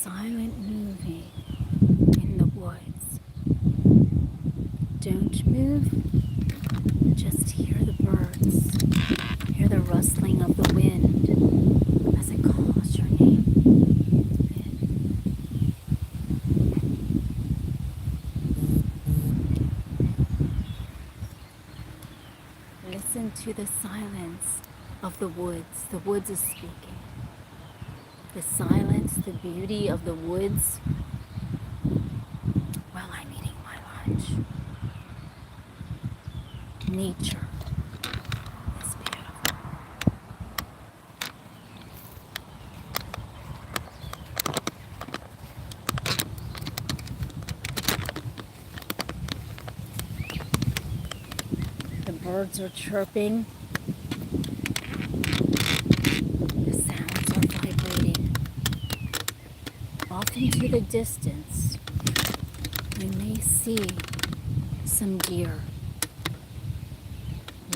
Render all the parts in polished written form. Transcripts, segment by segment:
silent movie in the woods. Don't move, just hear the birds. Hear the rustling of the wind as it calls your name. Listen to the silence of the woods. The woods is speaking. The silence, the beauty of the woods while I'm eating my lunch. Nature is beautiful. The birds are chirping. Off into the distance, you may see some deer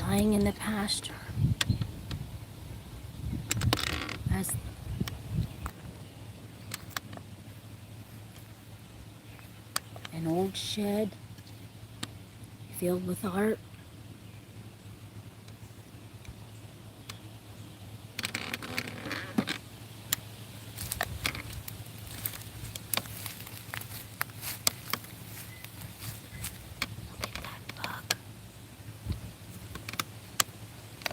lying in the pasture as an old shed filled with art.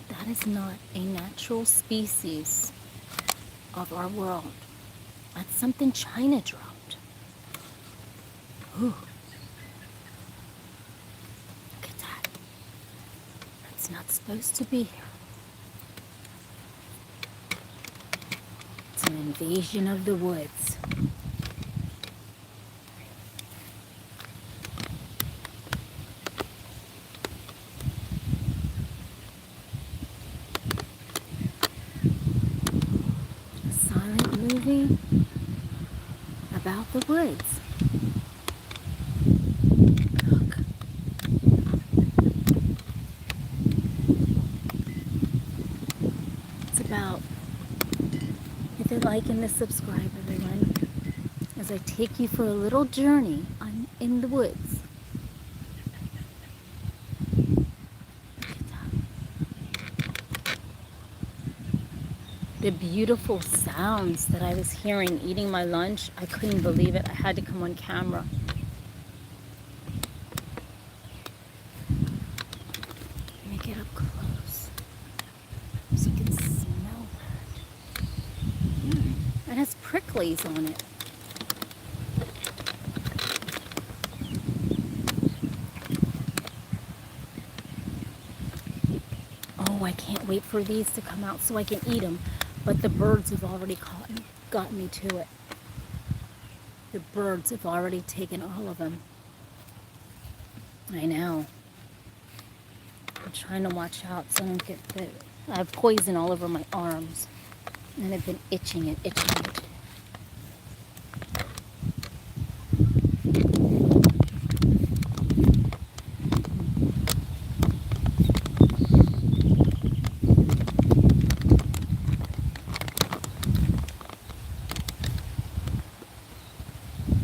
That is not a natural species of our world. That's something China dropped. Ooh. Look at that. That's not supposed to be here. It's an invasion of the woods. Movie about the woods. Look. It's about, hit the like and the subscribe, everyone, as I take you for a little journey in the woods. Look at that. The beautiful sounds that I was hearing eating my lunch, I couldn't believe it. I had to come on camera. Let me get up close so you can smell that. It has pricklies on it. Oh, I can't wait for these to come out so I can eat them. But the birds have already got me to it. The birds have already taken all of them. I know. I'm trying to watch out so I don't get bit. I have poison all over my arms. And I've been itching it.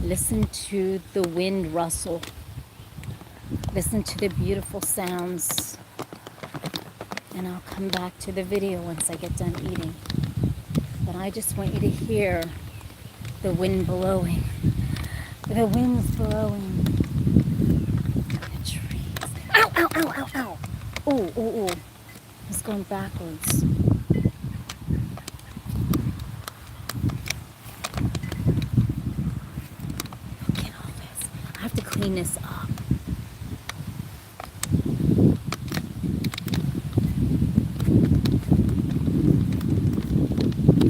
Listen to the wind rustle. Listen to the beautiful sounds. And I'll come back to the video once I get done eating. But I just want you to hear the wind blowing. The wind's blowing. The trees. Ow, ow, ow, ow, ow. Ooh, ooh, ooh. It's going backwards. Look at all this. I have to clean this up.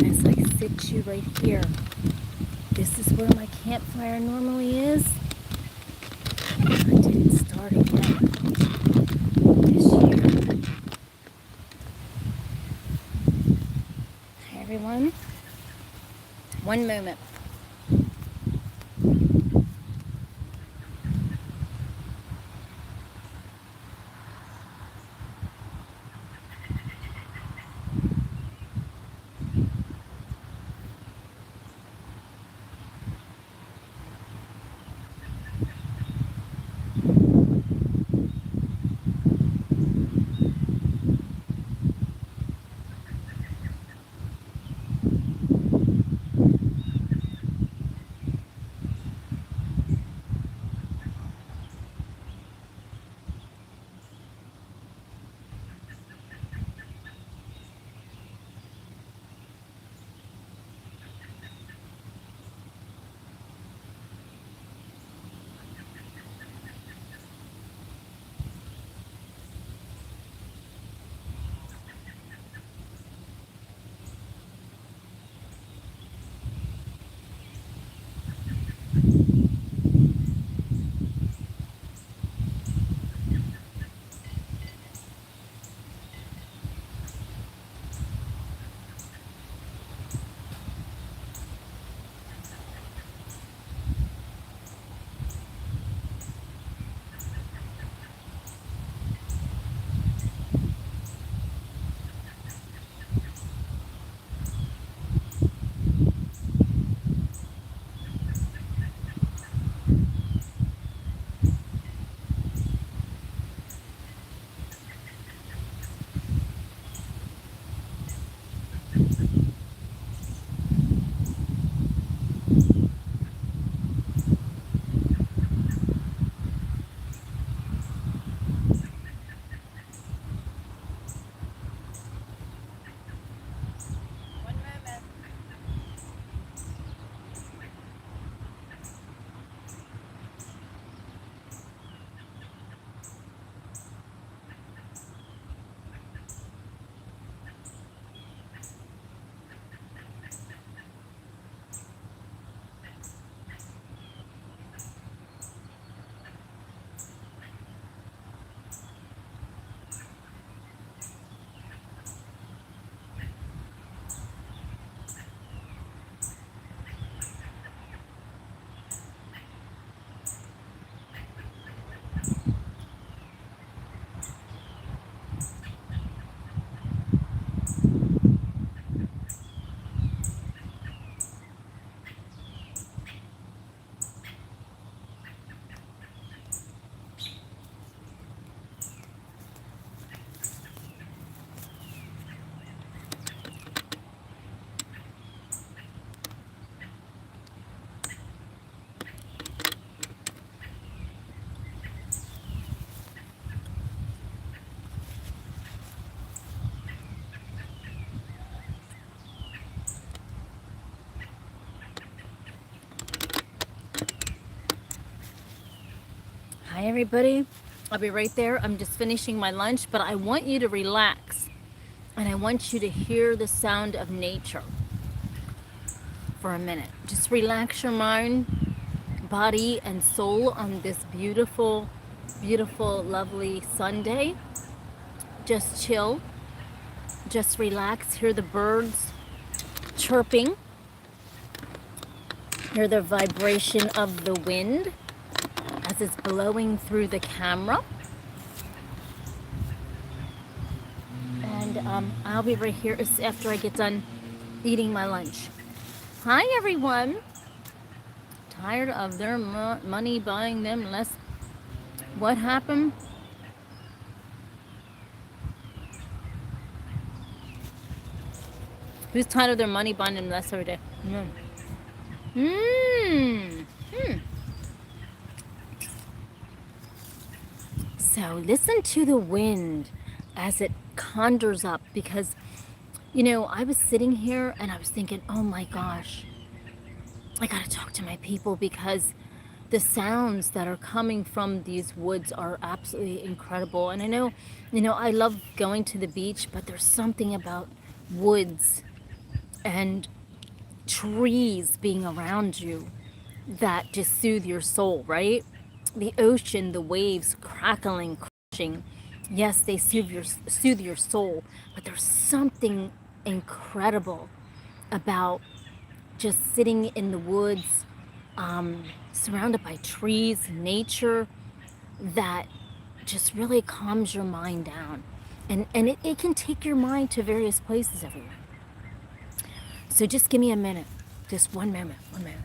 As I sit you right here. This is where my campfire normally is. I didn't start again this year. Hi everyone. One moment. everybody. I'll be right there. I'm just finishing my lunch, but I want you to relax. And I want you to hear the sound of nature for a minute. Just relax your mind, body, and soul on this beautiful, beautiful, lovely Sunday. Just chill. Just relax. Hear the birds chirping. Hear the vibration of the wind as it's blowing through the camera. And I'll be right here after I get done eating my lunch. Hi, everyone. Tired of their money buying them less. What happened? Who's tired of their money buying them less every day? So listen to the wind as it conjures up, because, you know, I was sitting here and I was thinking, oh my gosh, I gotta talk to my people, because the sounds that are coming from these woods are absolutely incredible. And I know, you know, I love going to the beach, but there's something about woods and trees being around you that just soothe your soul, right? The ocean, the waves crackling, crashing, yes, they soothe your soul, but there's something incredible about just sitting in the woods, surrounded by trees, nature, that just really calms your mind down. And it can take your mind to various places everywhere. So just give me a minute, just 1 minute, 1 minute.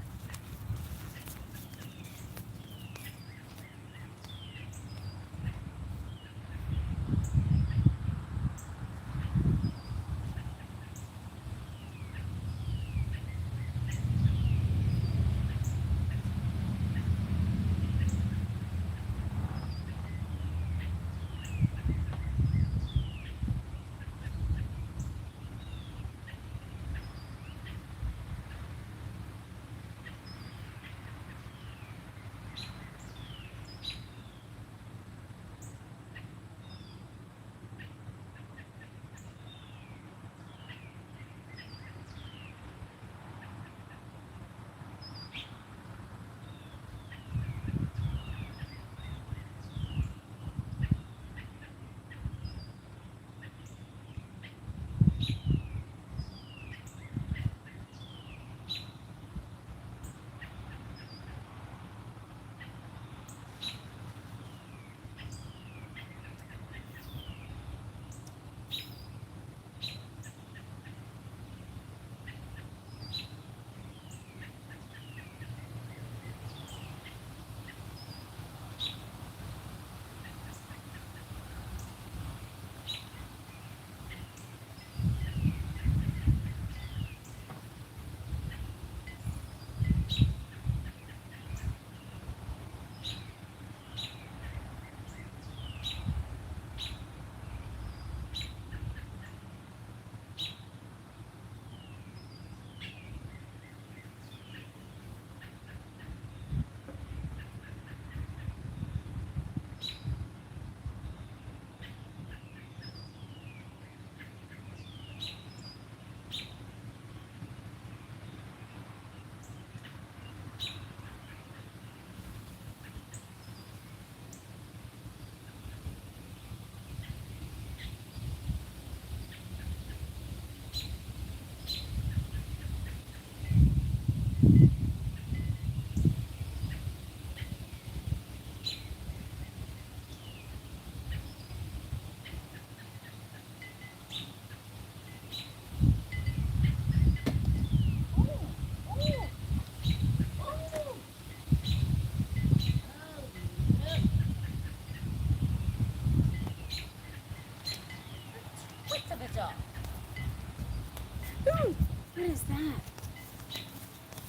Ooh, what is that?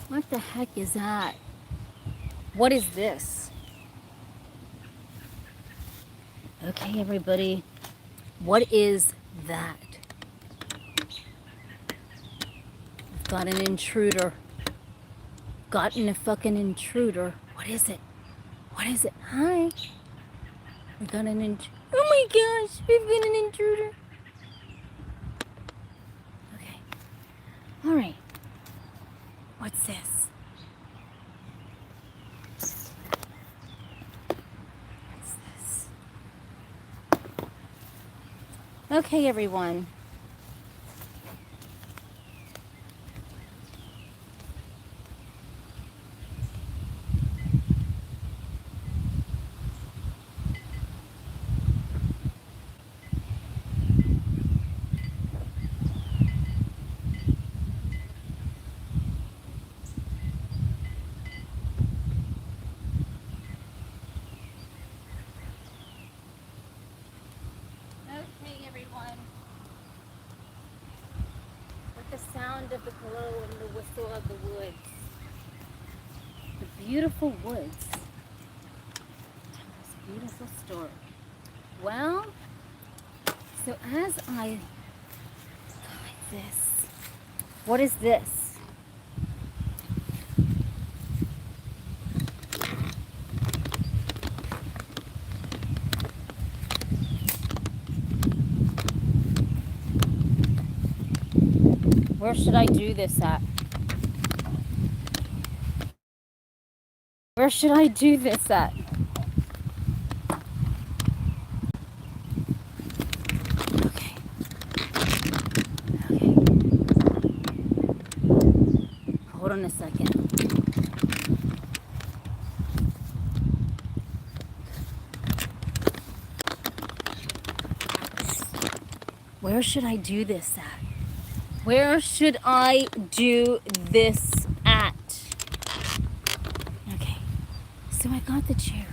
What the heck is that? What is this? Okay, everybody, what is that? I've got an intruder. Gotten a fucking intruder. What is it? What is it? Hi. We got an intruder. Oh my gosh, we've got an intruder. Okay. All right. What's this? What's this? Okay, everyone. Okay, everyone. With the sound of the glow and the whistle of the woods. The beautiful woods. Tell this beautiful story. Well, so as I guide this, what is this? Where should I do this at? Where should I do this at? Okay. Okay. Hold on a second. Where should I do this at? Where should I do this at? Okay, so I got the chair.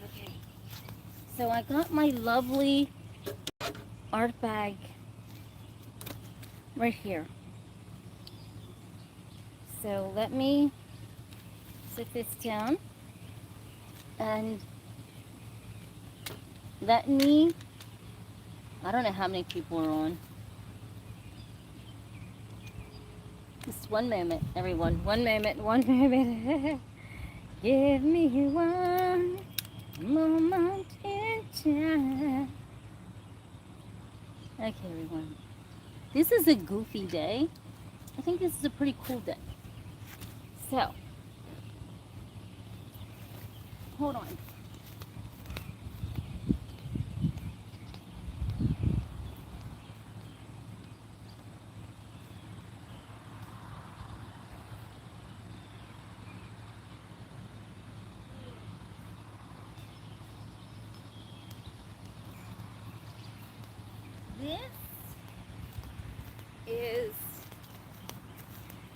Okay, so I got my lovely art bag right here. So let me sit this down and let me, I don't know how many people are on. Just one moment, everyone. One moment, one moment. Give me one moment in time. Okay, everyone. This is a goofy day. I think this is a pretty cool day. So, hold on.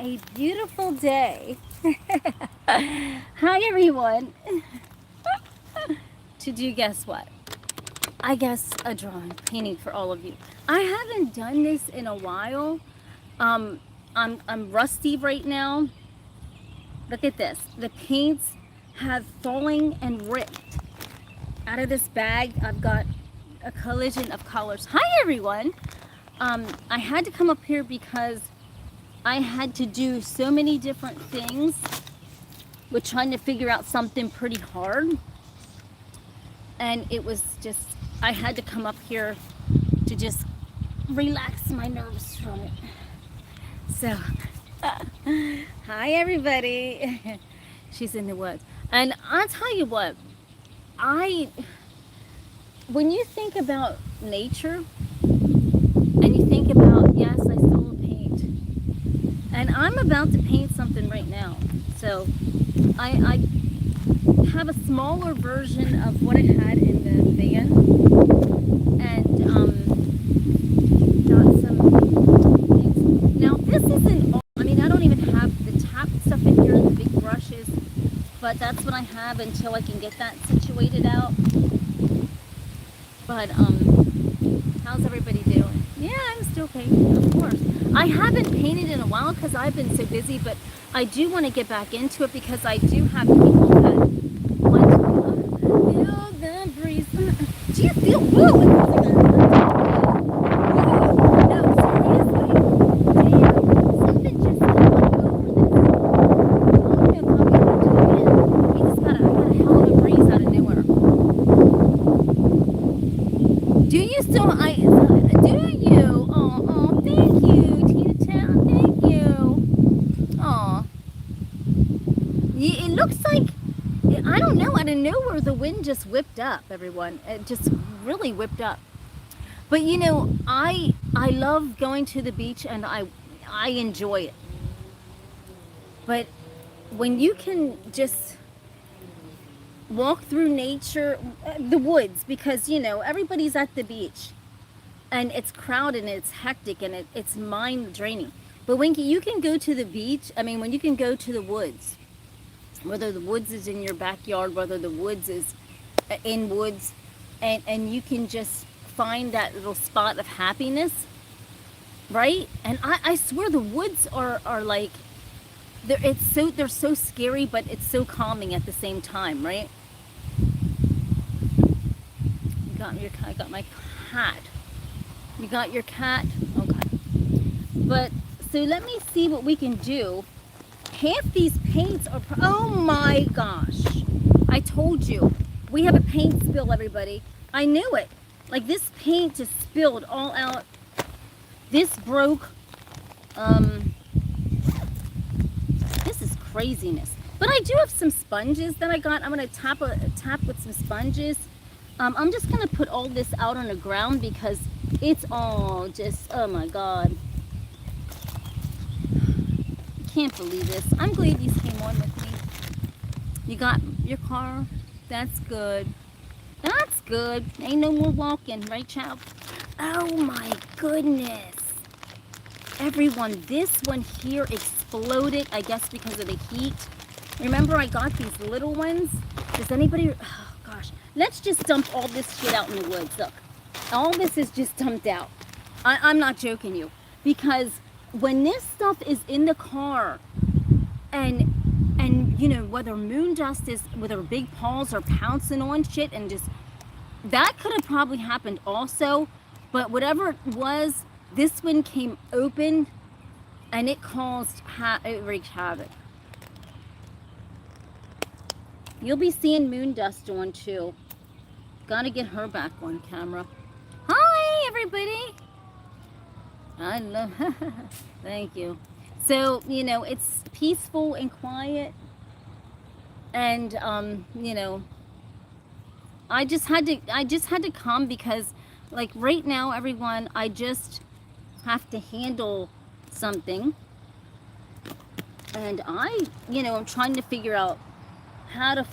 a beautiful day. Hi everyone. Did you guess what? I guess a drawing, painting for all of you. I haven't done this in a while. I'm rusty right now. Look at this. The paints have fallen and ripped out of this bag. I've got a collision of colors. Hi everyone. I had to come up here because I had to do so many different things with trying to figure out something pretty hard. And it was just, I had to come up here to just relax my nerves from it. So, hi everybody. She's in the woods. And I'll tell you what, when you think about nature, and you think about, yes, I still paint. And I'm about to paint something right now. So I have a smaller version of what I had in the van. And got some things. Now this isn't all, I mean, I don't even have the tap stuff in here, the big brushes. But that's what I have until I can get that situated out. But how's everybody doing? Yeah, I'm still painting, of course. I haven't painted in a while because I've been so busy, but I do want to get back into it because I do have people that want to feel the breeze. Do you feel? Whoa! No, seriously. Damn, something just came up over this. I don't know if I'm gonna do it again. We just got a hell of a breeze out of nowhere. Do you still? Do you? Oh, thank you, Tina Town. Thank you. Oh, it looks like, I don't know. Out of nowhere, the wind just whipped up. Everyone, it just really whipped up. But you know, I love going to the beach and I enjoy it. But when you can just walk through nature, the woods, because you know everybody's at the beach and it's crowded and it's hectic and it's mind draining. But when you can go to the beach, I mean, when you can go to the woods, whether the woods is in your backyard, whether the woods is in woods, and you can just find that little spot of happiness, right? And I swear the woods are like, they're so scary, but it's so calming at the same time, right? I got my cat. You got your cat? Okay. But, so let me see what we can do. Half these paints are, oh my gosh. I told you. We have a paint spill, everybody. I knew it. Like this paint just spilled all out. This broke. This is craziness. But I do have some sponges that I got. I'm going to tap with some sponges. I'm just going to put all this out on the ground because it's all just, oh my God. I can't believe this. I'm glad these came on with me. You got your car? That's good. That's good. Ain't no more walking, right, child? Oh my goodness. Everyone, this one here exploded, I guess because of the heat. Remember I got these little ones? Does anybody, oh gosh. Let's just dump all this shit out in the woods. Look, all this is just dumped out. I'm not joking you. Because when this stuff is in the car and you know, whether moon dust is, whether big paws are pouncing on shit and just, that could have probably happened also. But whatever it was, this one came open and it caused, it wreaked havoc. You'll be seeing moon dust on too. Gotta get her back on camera. Hi, everybody. I love, thank you. So, you know, it's peaceful and quiet. And, you know, I just had to come because, like, right now, everyone, I just have to handle something. And you know, I'm trying to figure out how to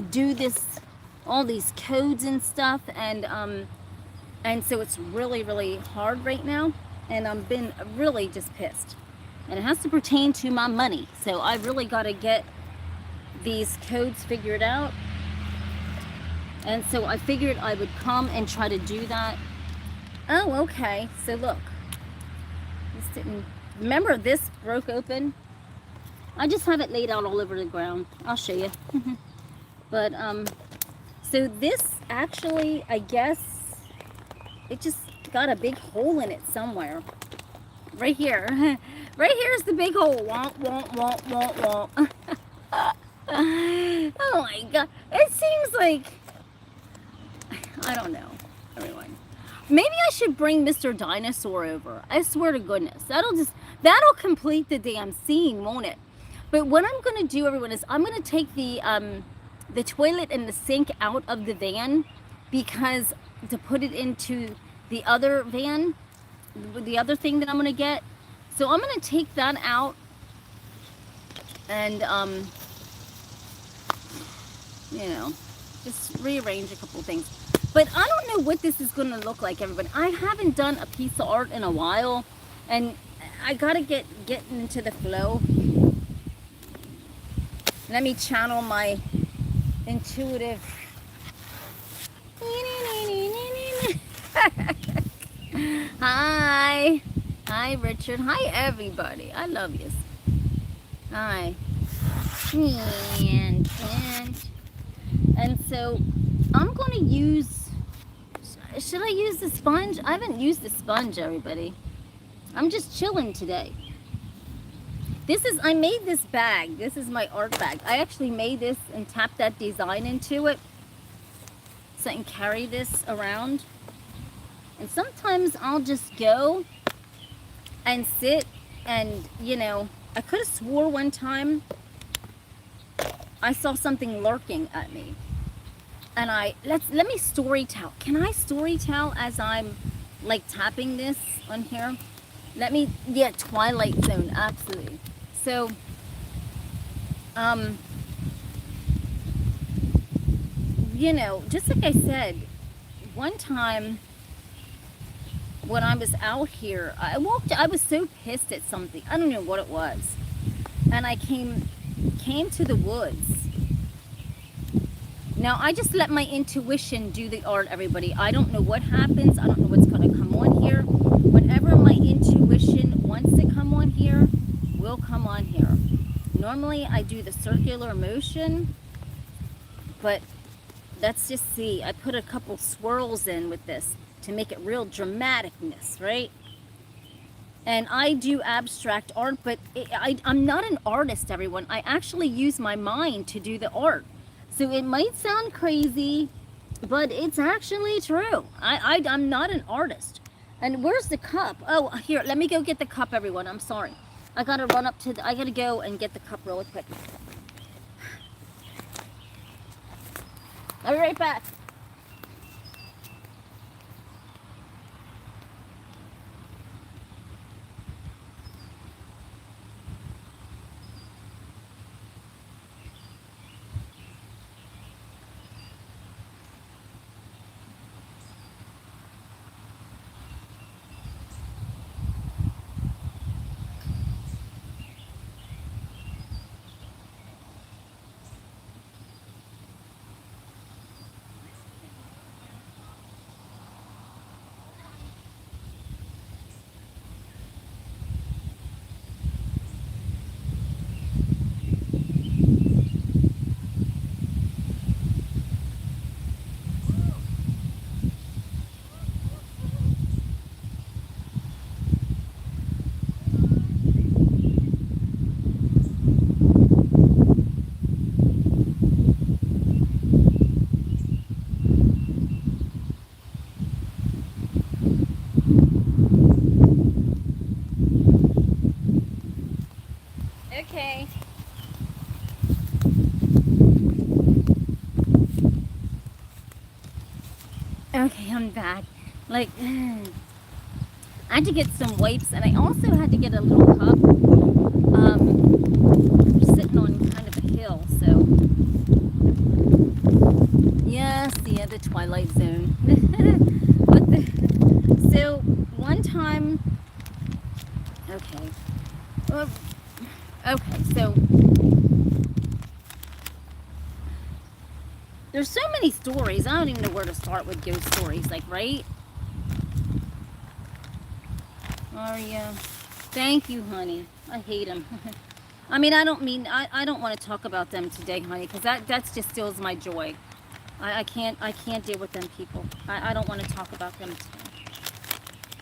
do this, all these codes and stuff, and so it's really, really hard right now, and I've been really just pissed. and it has to pertain to my money. So I really got to get these codes figured out. And so I figured I would come and try to do that. Oh, okay. So look, this didn't, remember this broke open? I just have it laid out all over the ground. I'll show you. But, so this actually, I guess, it just got a big hole in it somewhere. Right here. Right here is the big hole. Womp, womp, womp, womp, womp. Oh my God. It seems like, I don't know, everyone. Maybe I should bring Mr. Dinosaur over. I swear to goodness. That'll complete the damn scene, won't it? But what I'm going to do, everyone, is I'm going to take the toilet and the sink out of the van, because to put it into the other van, the other thing that I'm going to get. So I'm going to take that out and, you know, just rearrange a couple things. But I don't know what this is going to look like, everybody. I haven't done a piece of art in a while, and I got to get into the flow. Let me channel my intuitive. Hi. Hi, Richard. Hi, everybody. I love you. Hi. And so I'm going to use, should I use the sponge? I haven't used the sponge, everybody. I'm just chilling today. I made this bag. This is my art bag. I actually made this and tapped that design into it so I can carry this around. And sometimes I'll just go and sit and, you know, I could have swore one time I saw something lurking at me. And let me story tell. Can I story tell as I'm like tapping this on here? Yeah, Twilight Zone, absolutely. So, you know, just like I said, one time when I was out here, I was so pissed at something. I don't know what it was. And I came to the woods. Now, I just let my intuition do the art, everybody. I don't know what happens. I don't know what's going to come on here. Whenever my intuition wants to come on here, will come on here. Normally, I do the circular motion, but let's just see. I put a couple swirls in with this to make it real dramaticness, right? And I do abstract art, but I'm not an artist, everyone. I actually use my mind to do the art. So it might sound crazy, but it's actually true. I'm not an artist. And where's the cup? Oh, here, let me go get the cup, everyone. I'm sorry. I gotta run up to I gotta go and get the cup really quick. I'll be right back. Okay. Okay, I'm back. Like, I had to get some wipes, and I also had to get a little cup. I'm sitting on kind of a hill, so. Yes, yeah, the Twilight Zone. So, one time, okay. Well, There's so many stories. I don't even know where to start with ghost stories, like, right? Aria, thank you, honey. I hate them. I mean, I don't want to talk about them today, honey, because that just steals my joy. I can't deal with them people. I don't want to talk about them today.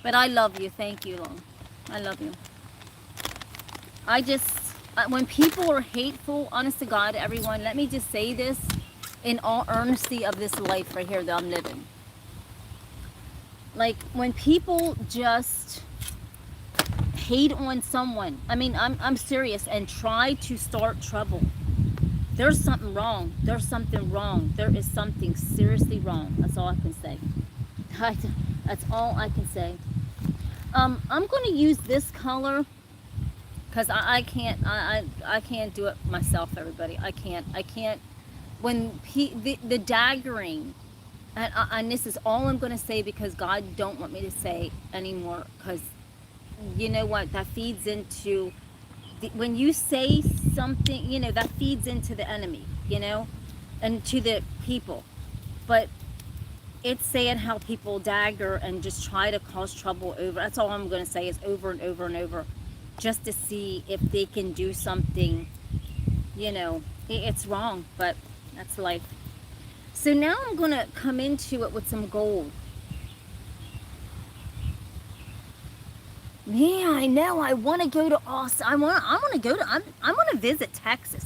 But I love you. Thank you, Long. I love you. I just, when people are hateful, honest to God, everyone, let me just say this in all earnesty of this life right here that I'm living. Like, when people just hate on someone, I mean, I'm serious, and try to start trouble, there's something wrong. There's something wrong. There is something seriously wrong. That's all I can say. That's all I can say. I'm going to use this color because I can't do it myself, everybody. I can't. When the daggering, and this is all I'm going to say because God don't want me to say anymore, because you know what, that feeds into when you say something, you know, that feeds into the enemy, you know, and to the people. But it's saying how people dagger and just try to cause trouble over. That's all I'm going to say, is over and over and over, just to see if they can do something. You know, it's wrong, but that's life. So now I'm going to come into it with some gold. Yeah, I know. I want to go to Austin. I want to go to. I want to visit Texas.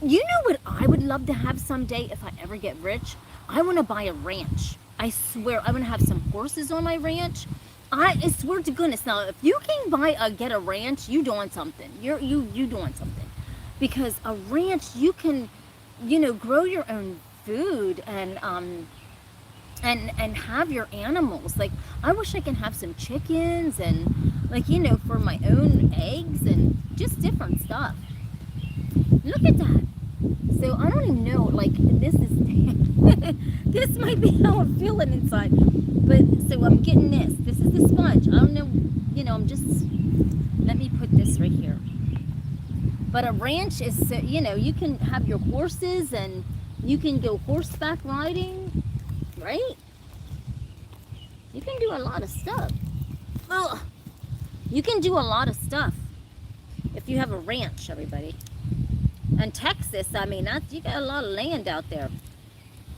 You know what I would love to have someday if I ever get rich? I want to buy a ranch. I swear, I want to have some horses on my ranch. I swear to goodness. Now, if you can get a ranch, you doing something. You doing something, because a ranch, you can, you know, grow your own food and have your animals. Like, I wish I can have some chickens and, like, you know, for my own eggs and just different stuff. Look at that. So I don't even know, like, this is this might be how I'm feeling inside. But so I'm getting this. This is the sponge. I don't know, you know, I'm just, let me put this right here. But a ranch is, you know, you can have your horses and you can go horseback riding, right? You can do a lot of stuff. Ugh. You can do a lot of stuff if you have a ranch, everybody. And Texas, I mean, you got a lot of land out there.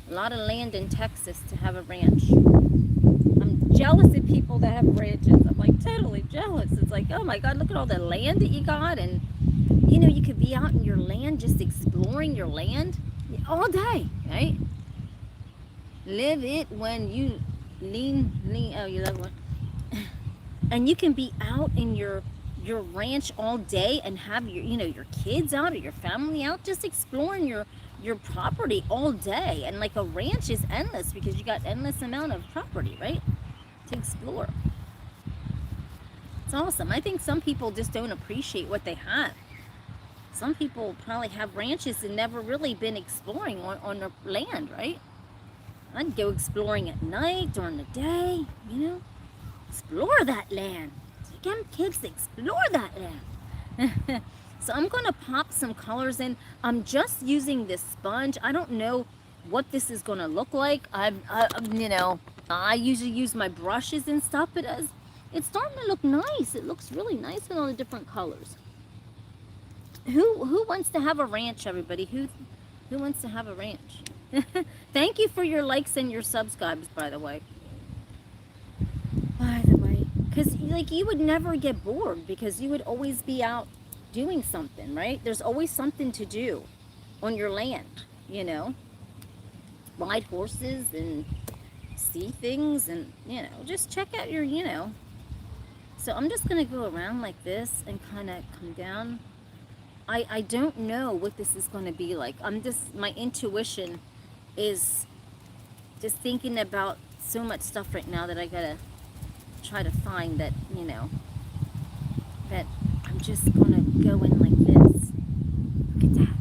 A lot of land in Texas to have a ranch. I'm jealous of people that have ranches. I'm like totally jealous. It's like, oh my God, look at all the land that you got. And, you know, you could be out in your land just exploring your land all day, right? Live it when you lean, oh, you love one. And you can be out in your ranch all day and have your, you know, your kids out or your family out just exploring your property all day. And like, a ranch is endless because you got endless amount of property, right, to explore. It's awesome. I think some people just don't appreciate what they have. Some people probably have ranches and never really been exploring on their land, right? I'd go exploring at night, during the day, you know. Explore that land. Get kids to explore that land. So I'm going to pop some colors in. I'm just using this sponge. I don't know what this is going to look like. You know, I usually use my brushes and stuff, but it's starting to look nice. It looks really nice with all the different colors. Who wants to have a ranch, everybody? Who wants to have a ranch? Thank you for your likes and your subscribes, by the way. Because, like, you would never get bored because you would always be out doing something, right? There's always something to do on your land, you know. Ride horses and see things and, you know, just check out your, you know. So I'm just going to go around like this and kind of come down. I don't know what this is going to be like. My intuition is just thinking about so much stuff right now that I got to try to find that, you know, that I'm just gonna go in like this. Look at that.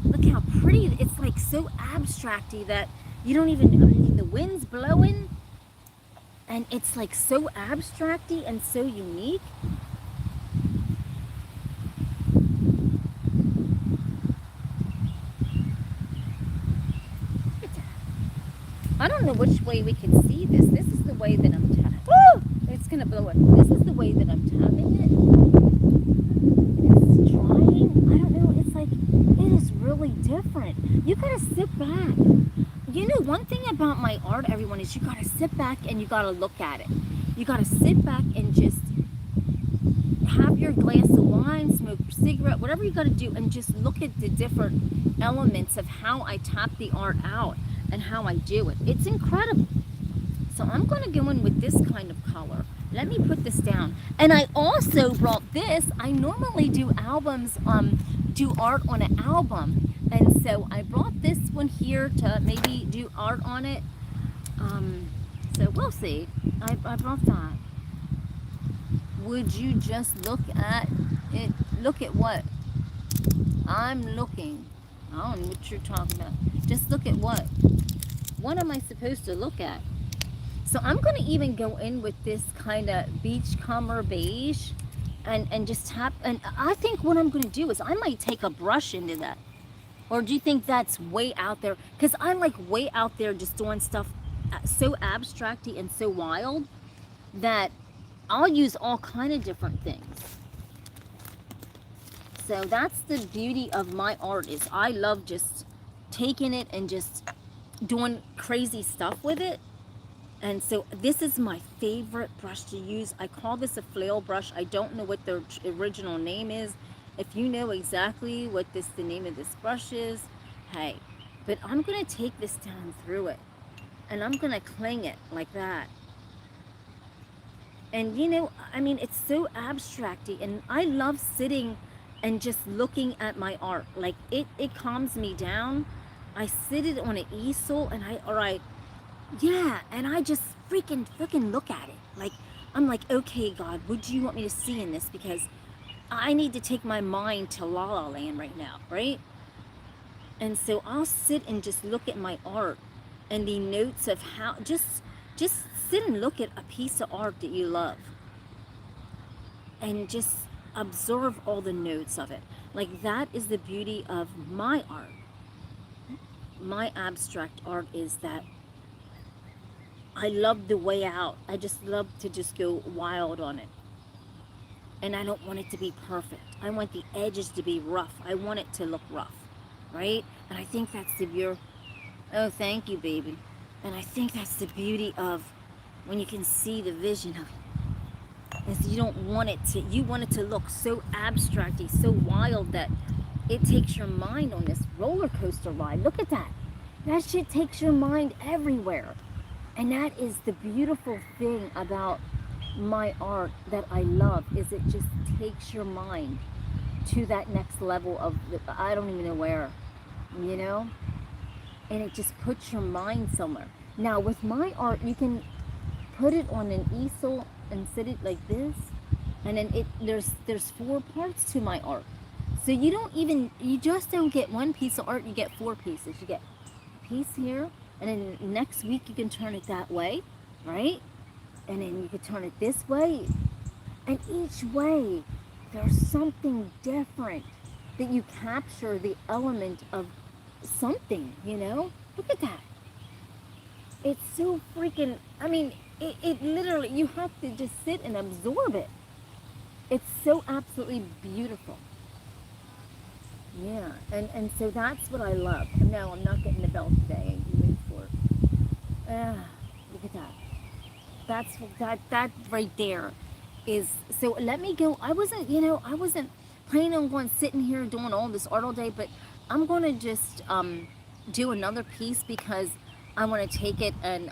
Look how pretty. It's like so abstracty that you don't even, I mean, the wind's blowing and it's like so abstracty and so unique. I don't know which way we can see this. This is the way that I'm tapping. It's gonna blow it. This is the way that I'm tapping it. It's drying. I don't know. It's like, it is really different. You gotta sit back. You know, one thing about my art, everyone, is you gotta sit back and you gotta look at it. You gotta sit back and just have your glass of wine, smoke a cigarette, whatever you gotta do, and just look at the different elements of how I tap the art out and how I do it. It's incredible. So I'm going to go in with this kind of color. Let me put this down. And I also brought this. I normally do albums, do art on an album. And so I brought this one here to maybe do art on it. So we'll see. I brought that. Would you just look at it? Look at what? I'm looking. I don't know what you're talking about. Just look at what? What am I supposed to look at? So I'm going to even go in with this kind of beachcomber beige and just tap. And I think what I'm going to do is I might take a brush into that. Or do you think that's way out there? Because I'm like way out there just doing stuff so abstracty and so wild that I'll use all kind of different things. So that's the beauty of my art, is I love just taking it and just doing crazy stuff with it. And so this is my favorite brush to use. I call this a flail brush. I don't know what the original name is. If you know exactly what the name of this brush is, hey. But I'm going to take this down through it. And I'm going to cling it like that. And you know, I mean, it's so abstracty. And I love sitting and just looking at my art. Like, it calms me down. I sit it on an easel and yeah, and I just freaking look at it. Like, I'm like, okay, God, what do you want me to see in this? Because I need to take my mind to La La Land right now, right? And so I'll sit and just look at my art and the notes of how, just sit and look at a piece of art that you love. And just observe all the notes of it. Like, that is the beauty of my art. My abstract art is that I love the way out. I just love to just go wild on it. And I don't want it to be perfect. I want the edges to be rough. I want it to look rough, right? And I think that's the beauty. Oh, thank you, baby. And I think that's the beauty of when you can see the vision of it. Is you don't want it to, you want it to look so abstracty, so wild that it takes your mind on this roller coaster ride. Look at that. That shit takes your mind everywhere. And that is the beautiful thing about my art that I love, is it just takes your mind to that next level of, I don't even know where, you know? And it just puts your mind somewhere. Now with my art, you can put it on an easel and sit it like this. And then there's 4 parts to my art. So you just don't get one piece of art, you get 4 pieces. You get a piece here, and then next week you can turn it that way, right? And then you can turn it this way. And each way, there's something different that you capture the element of something, you know? Look at that. It's so freaking, I mean, it literally, you have to just sit and absorb it. It's so absolutely beautiful. Yeah, and so that's what I love. No, I'm not getting the belt today. You wait for it. Look at that. That right there is, so let me go. I wasn't planning on going sitting here doing all this art all day, but I'm going to just do another piece because I want to take it and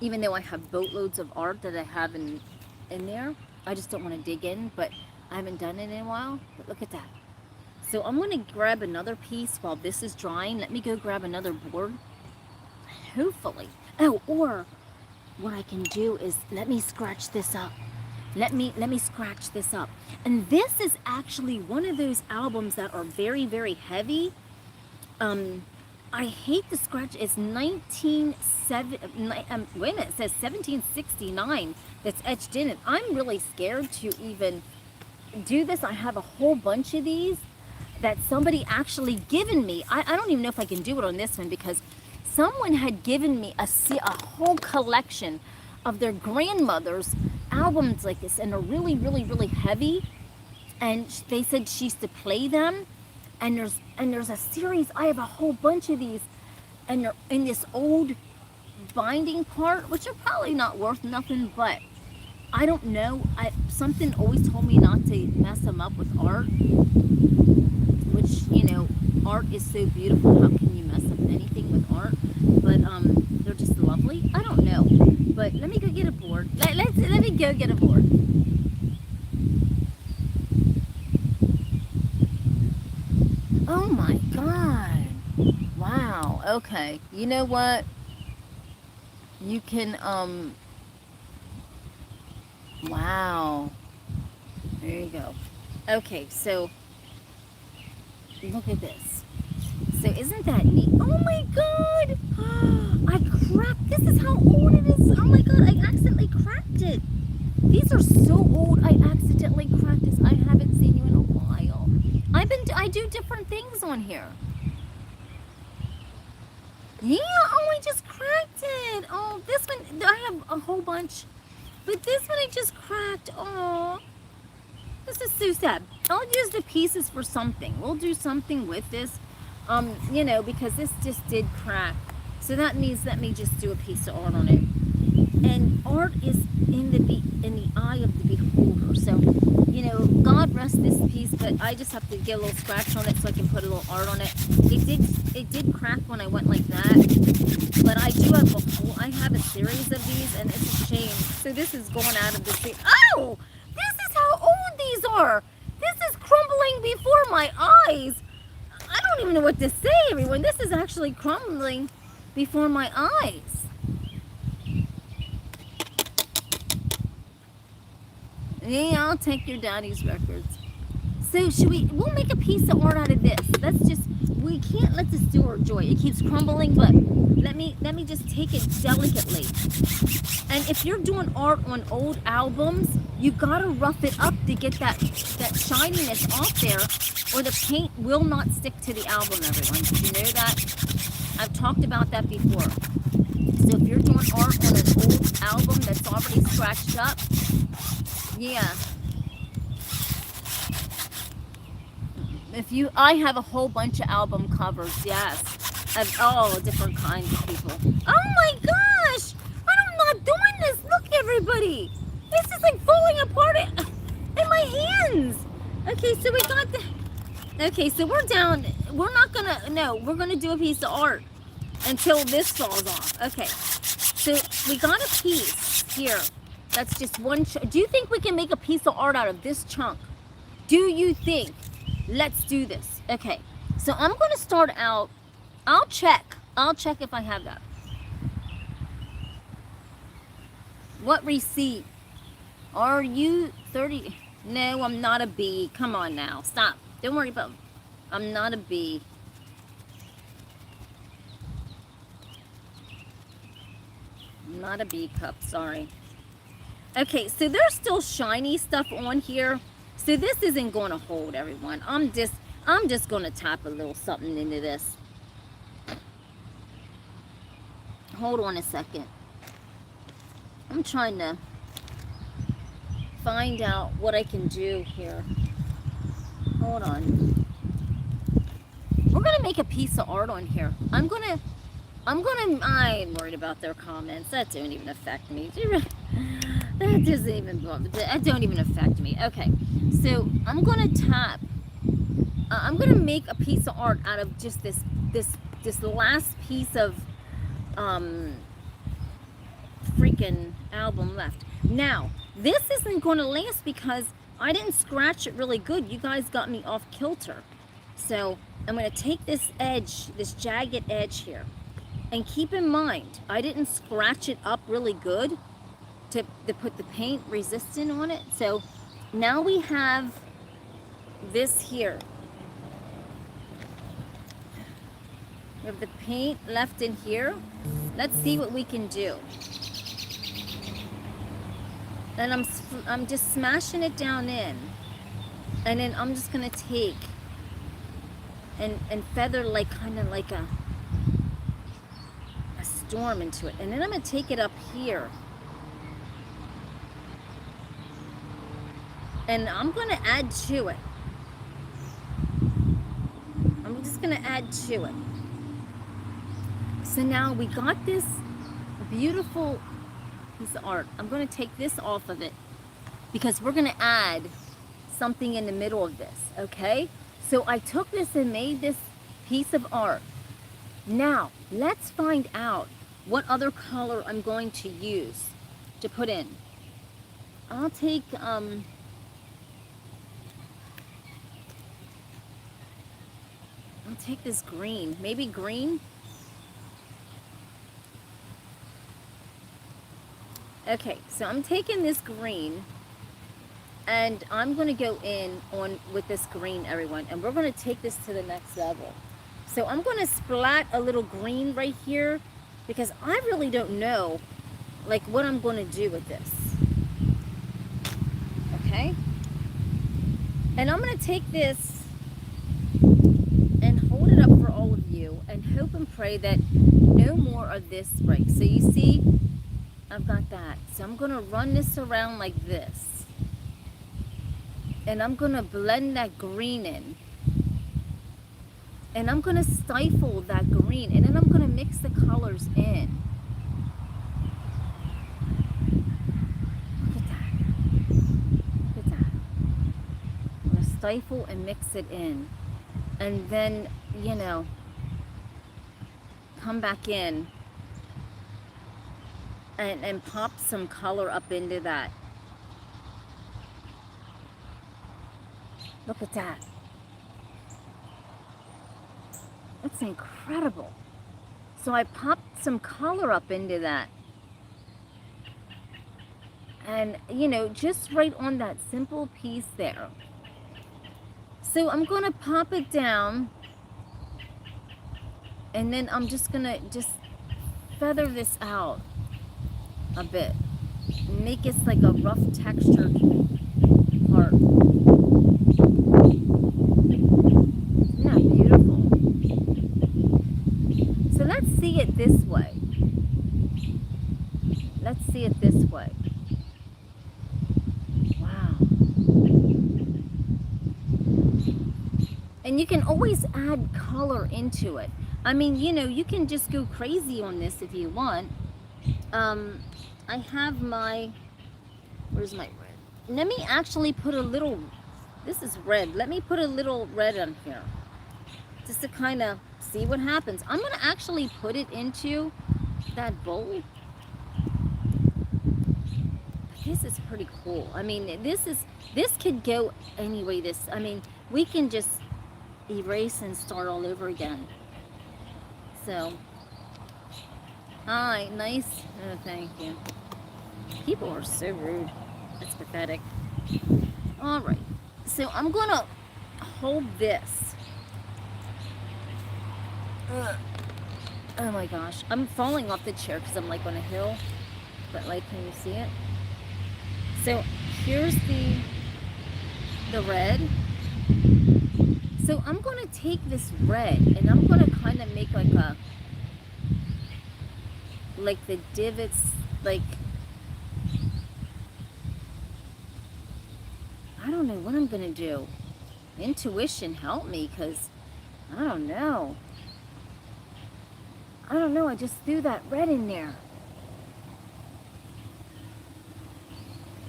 even though I have boatloads of art that I have in there, I just don't want to dig in, but I haven't done it in a while. But look at that. So I'm going to grab another piece while this is drying. Let me go grab another board. Hopefully. Oh, or what I can do is let me scratch this up. Let me scratch this up. And this is actually one of those albums that are very, very heavy. I hate the scratch. It's 1769 that's etched in it. I'm really scared to even do this. I have a whole bunch of these that somebody actually given me. I don't even know if I can do it on this one because someone had given me a whole collection of their grandmother's albums like this, and they're really, really, really heavy. And they said she used to play them. And there's a series. I have a whole bunch of these, and they're in this old binding part, which are probably not worth nothing, but I don't know. Something always told me not to mess them up with art, which, you know, art is so beautiful. How can you mess up anything with art? But they're just lovely. I don't know. But let me go get a board. Let me go get a board. Oh my God. Wow. Okay. You know what? You can, wow. There you go. Okay, so look at this. So isn't that neat? Oh my God! I cracked. This is how old it is. Oh my God! I accidentally cracked it. These are so old. I accidentally cracked this. I haven't seen you in a while. I do different things on here. Yeah. Oh, I just cracked it. Oh, this one. I have a whole bunch, but this one I just cracked. Oh. This is so sad. I'll use the pieces for something. We'll do something with this, you know, because this just did crack. So that means let me just do a piece of art on it. And art is in the eye of the beholder. So, you know, God rest this piece, but I just have to get a little scratch on it so I can put a little art on it. It did crack when I went like that, but I do have I have a series of these, and it's a shame. So this is going out of the sea. Oh! This is how old these are. This is crumbling before my eyes. I don't even know what to say, everyone. This is actually crumbling before my eyes. Yeah, I'll take your daddy's records. So we'll make a piece of art out of this. We can't let this do our joy. It keeps crumbling, but let me just take it delicately. And if you're doing art on old albums, you gotta rough it up to get that shininess off there, or the paint will not stick to the album, everyone. Did you know that? I've talked about that before. So if you're doing art on an old album that's already scratched up, yeah. I have a whole bunch of album covers, yes, of all different kinds of people. Oh my gosh! I'm not doing this. Look, everybody. This is like falling apart in my hands. Okay, so we got the... Okay, so we're down. We're not gonna... No, we're gonna do a piece of art until this falls off. Okay, so we got a piece here. That's just one... Do you think we can make a piece of art out of this chunk? Do you think? Let's do this. Okay, so I'm gonna start out... I'll check if I have that. What receipt? Are you 30? No, I'm not a B. Come on now. Stop. Don't worry about it. I'm not a B. I'm not a B cup. Sorry. Okay, so there's still shiny stuff on here. So this isn't going to hold, everyone. I'm just going to tap a little something into this. Hold on a second. I'm trying to find out what I can do here. Hold on. We're going to make a piece of art on here. I ain't worried about their comments. That don't even affect me. That don't even affect me. Okay, so I'm gonna tap. I'm gonna make a piece of art out of just this last piece of freaking album left. Now, this isn't gonna last because I didn't scratch it really good. You guys got me off kilter. So I'm gonna take this edge, this jagged edge here, and keep in mind, I didn't scratch it up really good to put the paint resistant on it. So now we have this here. We have the paint left in here. Let's see what we can do. And I'm just smashing it down in, and then I'm just gonna take and feather like kind of like a storm into it. And then I'm going to take it up here. And I'm going to add to it. I'm just going to add to it. So now we got this beautiful piece of art. I'm going to take this off of it because we're going to add something in the middle of this, okay? So I took this and made this piece of art. Now, let's find out what other color I'm going to use to put in. I'll take, I'll take this green, maybe green. Okay, so I'm taking this green and I'm going to go in on with this green, everyone, and we're going to take this to the next level. So I'm going to splat a little green right here because I really don't know like what I'm going to do with this. Okay? And I'm going to take this and hold it up for all of you and hope and pray that no more of this breaks. So you see, I've got that. So I'm going to run this around like this. And I'm going to blend that green in. And I'm going to stifle that green. And then I'm going to mix the colors in. Look at that. Look at that. I'm going to stifle and mix it in. And then, you know, come back in and pop some color up into that. Look at that. That's incredible. So I popped some color up into that. And, you know, just right on that simple piece there. So I'm going to pop it down. And then I'm just going to just feather this out a bit. Make it like a rough textured part. Isn't that beautiful? So let's see it this way. Let's see it this way. Wow. And you can always add color into it. I mean, you know, you can just go crazy on this if you want. I have my, where's my red? Let me actually put a little, this is red. Let me put a little red on here. Just to kind of see what happens. I'm going to actually put it into that bowl. This is pretty cool. I mean, this could go any way. I mean, we can just erase and start all over again. So, hi, nice. Oh, thank you. People are so rude. It's pathetic. All right. So I'm going to hold this. Oh my gosh. I'm falling off the chair because I'm like on a hill. But like, can you see it? So here's the red. So I'm going to take this red and I'm going to kind of make like the divots, like, I don't know what I'm going to do. Intuition, help me, because I don't know. I just threw that red in there.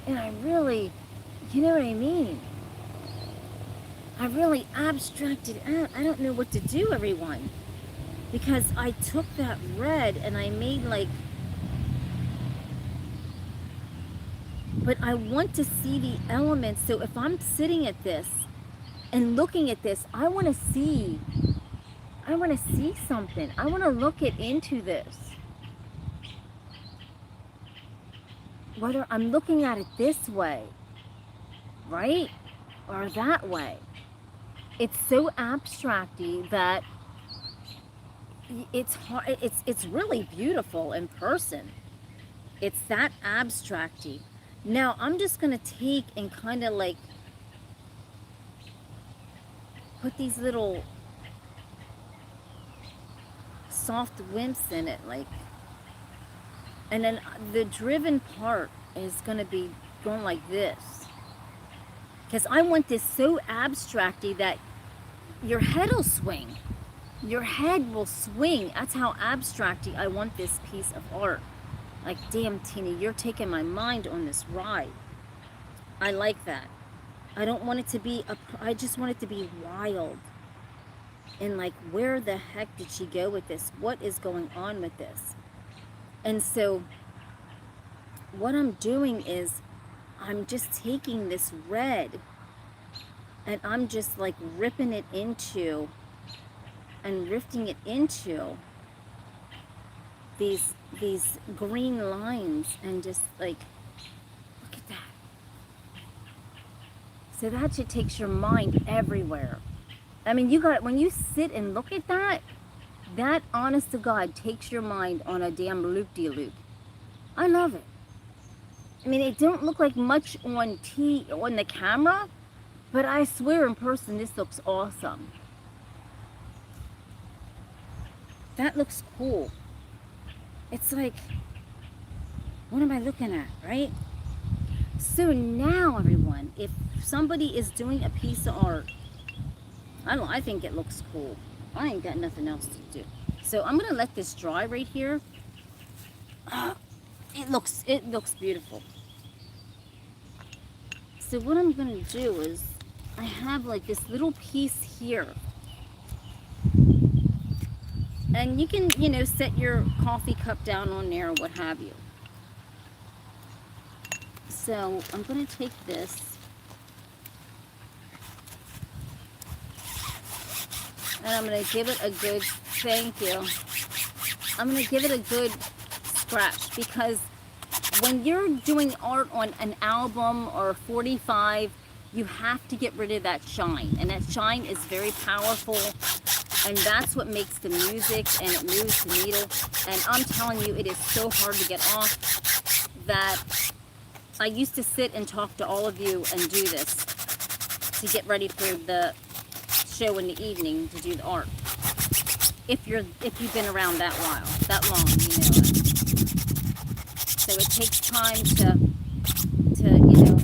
And I really, you know what I mean? I really abstracted out. I don't know what to do, everyone. Because I took that red and I made like, but I want to see the elements. So if I'm sitting at this and looking at this, I want to see something. I want to look it into this. Whether I'm looking at it this way, right? Or that way. It's so abstracty that it's hard. It's really beautiful in person. It's that abstracty. Now I'm just gonna take and kind of like put these little soft wimps in it, like And then the driven part is going to be going like this. Because I want this so abstracty that your head will swing. Your head will swing. That's how abstracty I want this piece of art. Like, damn, Tina, you're taking my mind on this ride. I like that. I don't want it to be, I just want it to be wild. And like, where the heck did she go with this? What is going on with this? And so what I'm doing is I'm just taking this red and I'm just like ripping it into and rifting it into these green lines, and just like, look at that. So that just takes your mind everywhere. I mean, you got, when you sit and look at that, that honest to God takes your mind on a damn loop-de-loop. I love it. I mean, it don't look like much on the camera, but I swear in person this looks awesome. That looks cool. It's like, what am I looking at, right? So now, everyone, if somebody is doing a piece of art, I don't know, I think it looks cool. I ain't got nothing else to do. So I'm gonna let this dry right here. It looks beautiful. So what I'm gonna do is, I have like this little piece here. And you can, you know, set your coffee cup down on there or what have you. So I'm going to take this and I'm going to give it a good, thank you. I'm going to give it a good scratch, because when you're doing art on an album or 45, you have to get rid of that shine. And that shine is very powerful. And that's what makes the music, and it moves the needle. And I'm telling you, it is so hard to get off that I used to sit and talk to all of you and do this to get ready for the show in the evening to do the art. If you've been around that long, you know it. So it takes time to you know.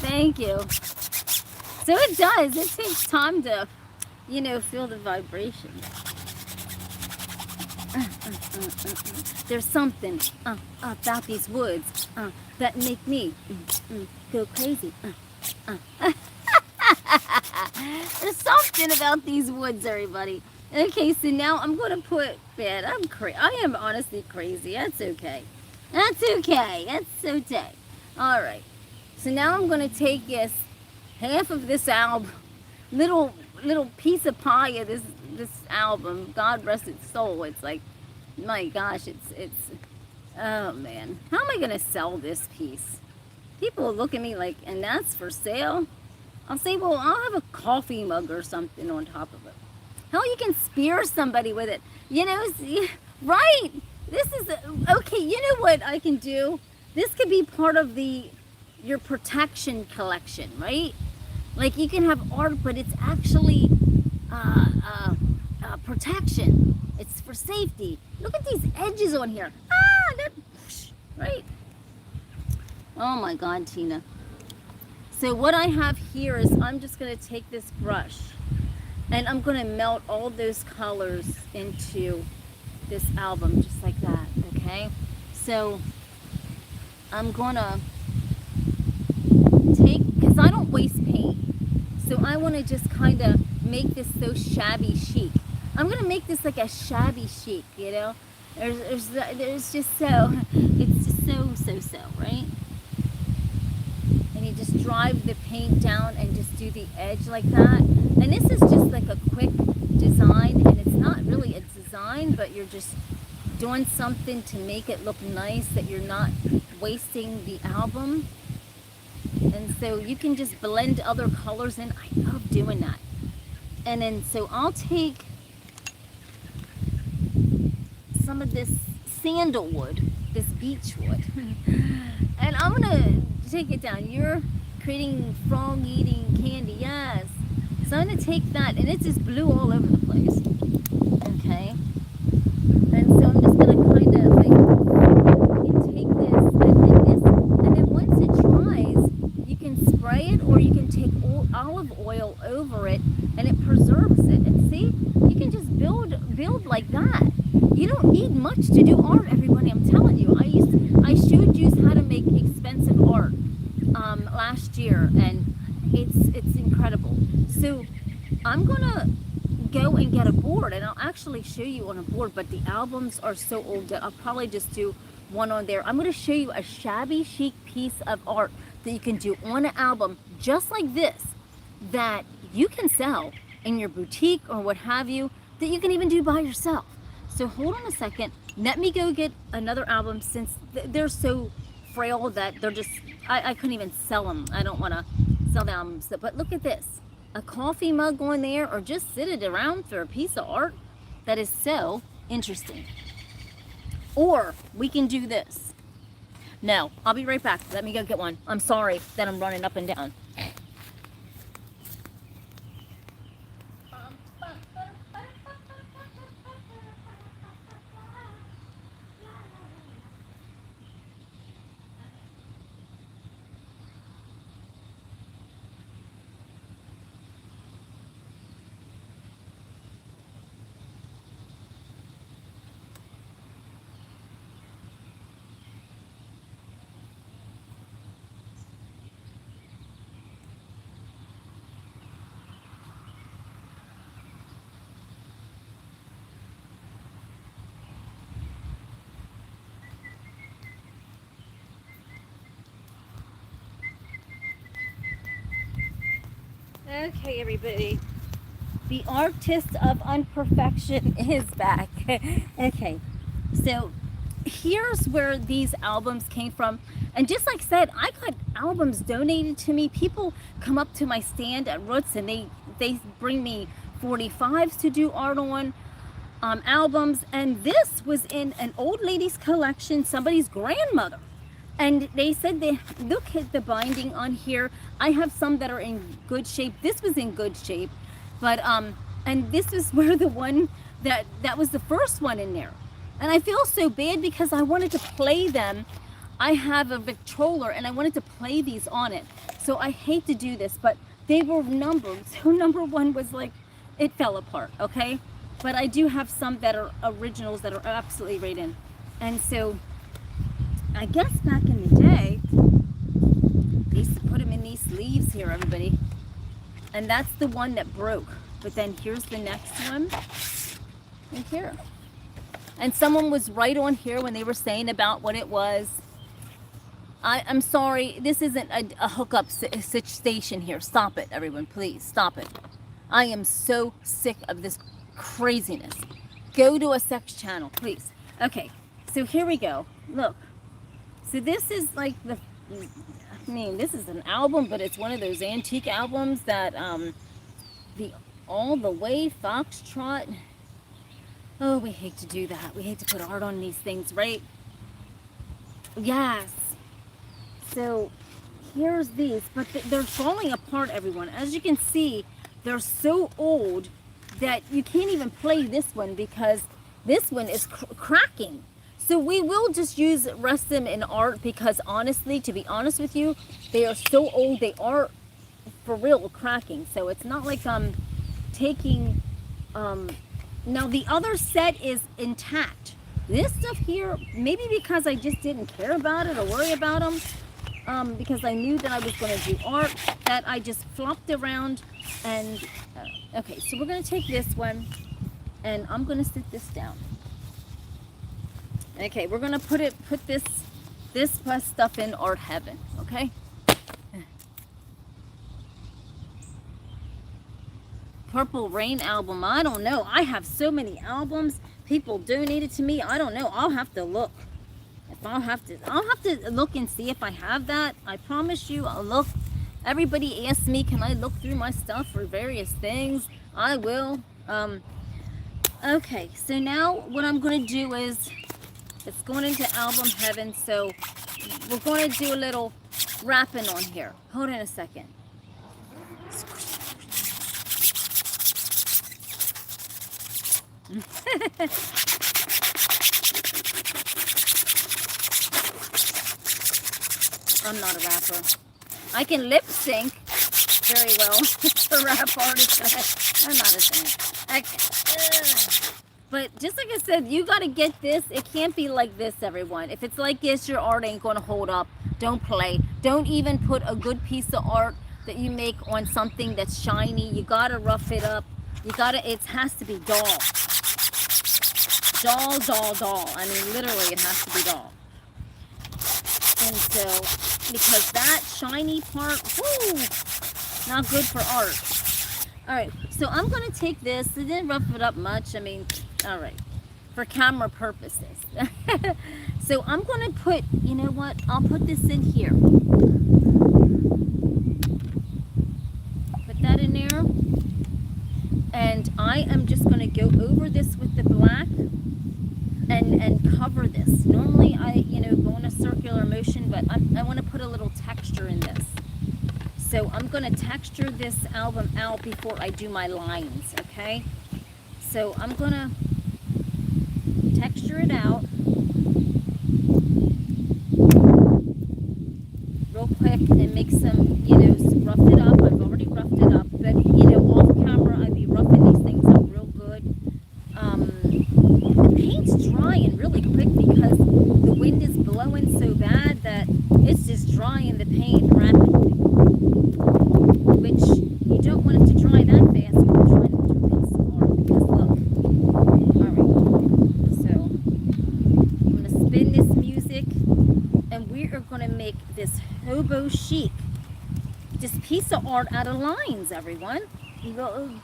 Thank you. So it does. It takes time to, you know, feel the vibration. There's something about these woods that make me go crazy. There's something about these woods, everybody. Okay, so now I'm going to put bed. I am honestly crazy. That's okay. That's okay. That's okay. All right. So now I'm going to take half of this album, little piece of pie of this album. God rest its soul. It's like, my gosh, it's oh man, how am I going to sell this piece? People will look at me like, and that's for sale? I'll say, well, I'll have a coffee mug or something on top of it. Hell, you can spear somebody with it. You know, right? This is, okay, you know what I can do? This could be part of your protection collection, right? Like, you can have art, but it's actually protection. It's for safety. Look at these edges on here. Right? Oh my God, Tina. So what I have here is, I'm just going to take this brush and I'm going to melt all those colors into this album just like that, okay? So I'm going to because I don't waste paint, so I want to just kind of make this so shabby chic. I'm going to make this like a shabby chic, you know? There's just so, it's just so, right? And you just drive the paint down and just do the edge like that. And this is just like a quick design, and it's not really a design, but you're just doing something to make it look nice, that you're not wasting the album. And so you can just blend other colors in. I love doing that. And then so I'll take some of this sandalwood, this beech wood, and I'm gonna take it down. You're creating frog-eating candy. Yes. So I'm going to take that, and it just blew all over the place. Okay. And so I'm just going to kind of like take this, and then once it dries, you can spray it, or you can take olive oil over it, and it preserves it. And see, you can just build like that. You don't need much to do art, everybody. I'm telling you. I showed you how to make expensive art last year, and it's incredible. So I'm gonna go and get a board, and I'll actually show you on a board, but the albums are so old that I'll probably just do one on there. I'm going to show you a shabby chic piece of art that you can do on an album just like this, that you can sell in your boutique or what have you, that you can even do by yourself. So hold on a second, let me go get another album, since they're so frail that they're just, I couldn't even sell them. I don't want to sell the albums. But look at this, a coffee mug on there, or just sit it around for a piece of art that is so interesting. Or we can do this. No, I'll be right back. Let me go get one. I'm sorry that I'm running up and down. Okay, everybody. The artist of imperfection is back. Okay, so here's where these albums came from. And just like I said, I got albums donated to me. People come up to my stand at Roots, and they bring me 45s to do art on, albums. And this was in an old lady's collection, somebody's grandmother. And they said, look at the binding on here. I have some that are in good shape. This was in good shape, but and this is where the one that was the first one in there. And I feel so bad because I wanted to play them. I have a Victrola, and I wanted to play these on it. So I hate to do this, but they were numbered. So number one was like, it fell apart, okay? But I do have some that are originals that are absolutely right in. And so I guess back in the day, they used to put them in these sleeves here, everybody. And that's the one that broke. But then here's the next one, right here. And someone was right on here when they were saying about what it was. I'm sorry, this isn't a hookup station here. Stop it, everyone, please, stop it. I am so sick of this craziness. Go to a sex channel, please. Okay, so here we go. Look. So this is like I mean, this is an album, but it's one of those antique albums that, the All the Way Foxtrot. Oh, we hate to do that. We hate to put art on these things, right? Yes. So here's these, but they're falling apart, everyone. As you can see, they're so old that you can't even play this one because this one is cracking. So we will just rest them in art because honestly, to be honest with you, they are so old, they are for real cracking. So it's not like I'm taking, now the other set is intact. This stuff here, maybe because I just didn't care about it or worry about them, because I knew that I was going to do art, that I just flopped around. And, okay, so we're going to take this one, and I'm going to sit this down. Okay, we're gonna put this stuff in art heaven, okay? Purple Rain album, I don't know. I have so many albums. People donated to me. I don't know. I'll have to look. I'll have to look and see if I have that. I promise you, I'll look. Everybody asks me, can I look through my stuff for various things? I will. Okay, so now what I'm gonna do is, it's going into album heaven, so we're going to do a little wrapping on here. Hold on a second. I'm not a rapper. I can lip sync very well for rap artists, but I'm not a singer. But just like I said, you got to get this. It can't be like this, everyone. If it's like this, your art ain't going to hold up. Don't play. Don't even put a good piece of art that you make on something that's shiny. You got to rough it up. You got to, it has to be dull. Dull, dull, dull. I mean, literally, it has to be dull. And so, because that shiny part, whoo, not good for art. All right, so I'm going to take this. I didn't rough it up much. I mean, all right, for camera purposes. So I'm going to put, you know what? I'll put this in here. Put that in there. And I am just going to go over this with the black and cover this. Normally I, go in a circular motion, but I want to put a little texture in this. So I'm going to texture this album out before I do my lines, okay? So I'm going to texture it out real quick and make some, rough it up. I've already roughed it up, but, off camera I'd be roughing these things up real good. The paint's drying really quick because the wind is blowing so bad that it's just drying the paint rapidly. Which you don't want it to dry that fast when you're trying to do piece of art, because look. Alright, so I'm going to spin this music and we are going to make this hobo chic, just piece of art out of lines, everyone.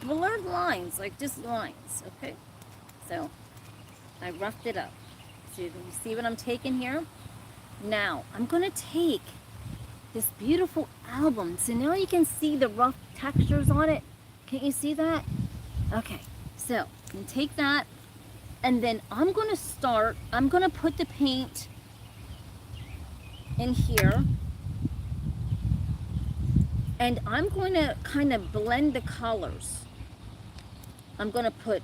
Blurred lines, like just lines, okay? So I roughed it up. So you see what I'm taking here? Now I'm going to take this beautiful album. So now you can see the rough textures on it. Can you see that? Okay, so I'm gonna take that and then I'm gonna put the paint in here and I'm going to kind of blend the colors. I'm gonna put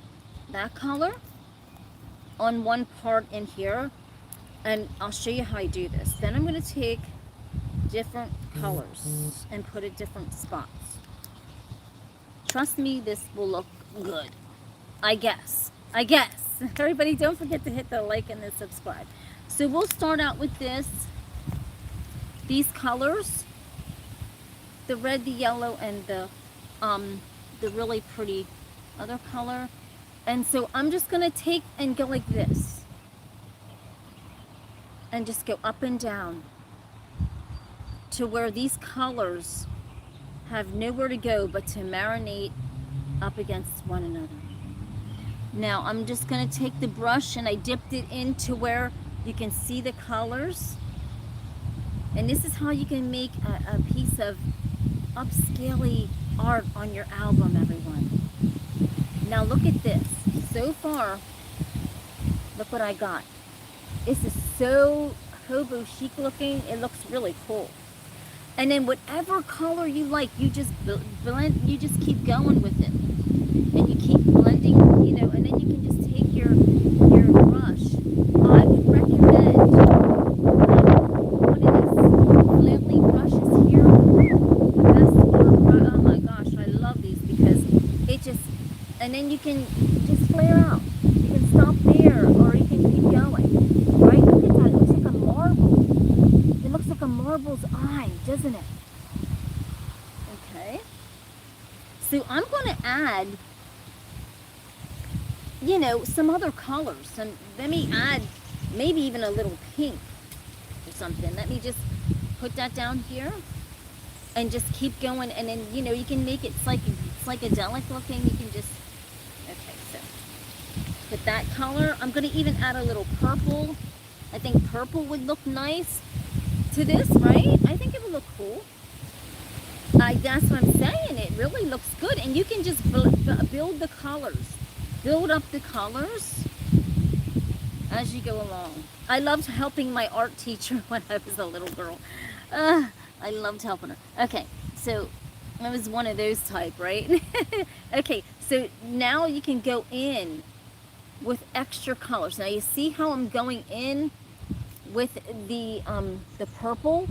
that color on one part in here and I'll show you how I do this. Then I'm gonna take different colors and put at different spots. Trust me, this will look good. I guess. Everybody, don't forget to hit the like and the subscribe. So we'll start out with these colors, the red, the yellow, and the really pretty other color. And so I'm just gonna take and go like this and just go up and down to where these colors have nowhere to go but to marinate up against one another. Now I'm just going to take the brush and I dipped it into where you can see the colors. And this is how you can make a piece of upscale art on your album, everyone. Now look at this. So far, look what I got. This is so hobo chic looking. It looks really cool. And then whatever color you like, you just blend, you just keep going with it. And you keep blending, and then you can just take your brush. I would recommend one of these flaily brushes here. Oh my gosh, I love these because it just, and then you can just flare out. You can stop there or you can keep going. Right? Look at that, it looks like a marble. It looks like a marble's eye, doesn't it? Okay. So I'm going to add, some other colors. Let me add maybe even a little pink or something. Let me just put that down here and just keep going. And then, you can make it, it's psychedelic looking. You can just, okay, so put that color. I'm going to even add a little purple. I think purple would look nice to this, right? I think it would look cool. That's what I'm saying. It really looks good. And you can just build the colors. Build up the colors as you go along. I loved helping my art teacher when I was a little girl. I loved helping her. Okay, so I was one of those type, right? Okay, so now you can go in with extra colors. Now you see how I'm going in with the purple.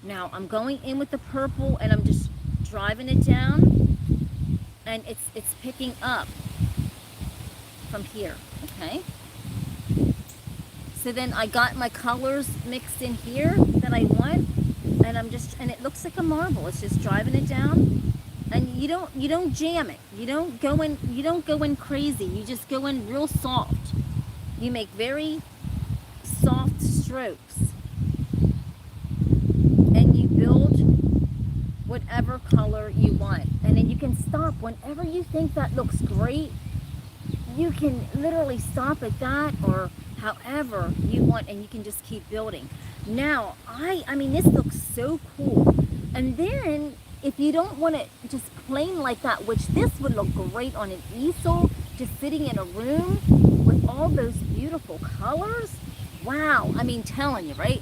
Now I'm going in with the purple and I'm just driving it down, and it's picking up from here. Okay. So then I got my colors mixed in here that I want, and and it looks like a marble. It's just driving it down, and you don't jam it. You don't go in crazy. You just go in real soft. You make very soft strokes, and you build whatever color you want. And then you can stop whenever you think that looks great. You can literally stop at that or however you want, and you can just keep building. Now, I mean, this looks so cool. And then, if you don't want it just plain like that, which this would look great on an easel, just sitting in a room with all those beautiful colors. Wow, I mean, telling you, right?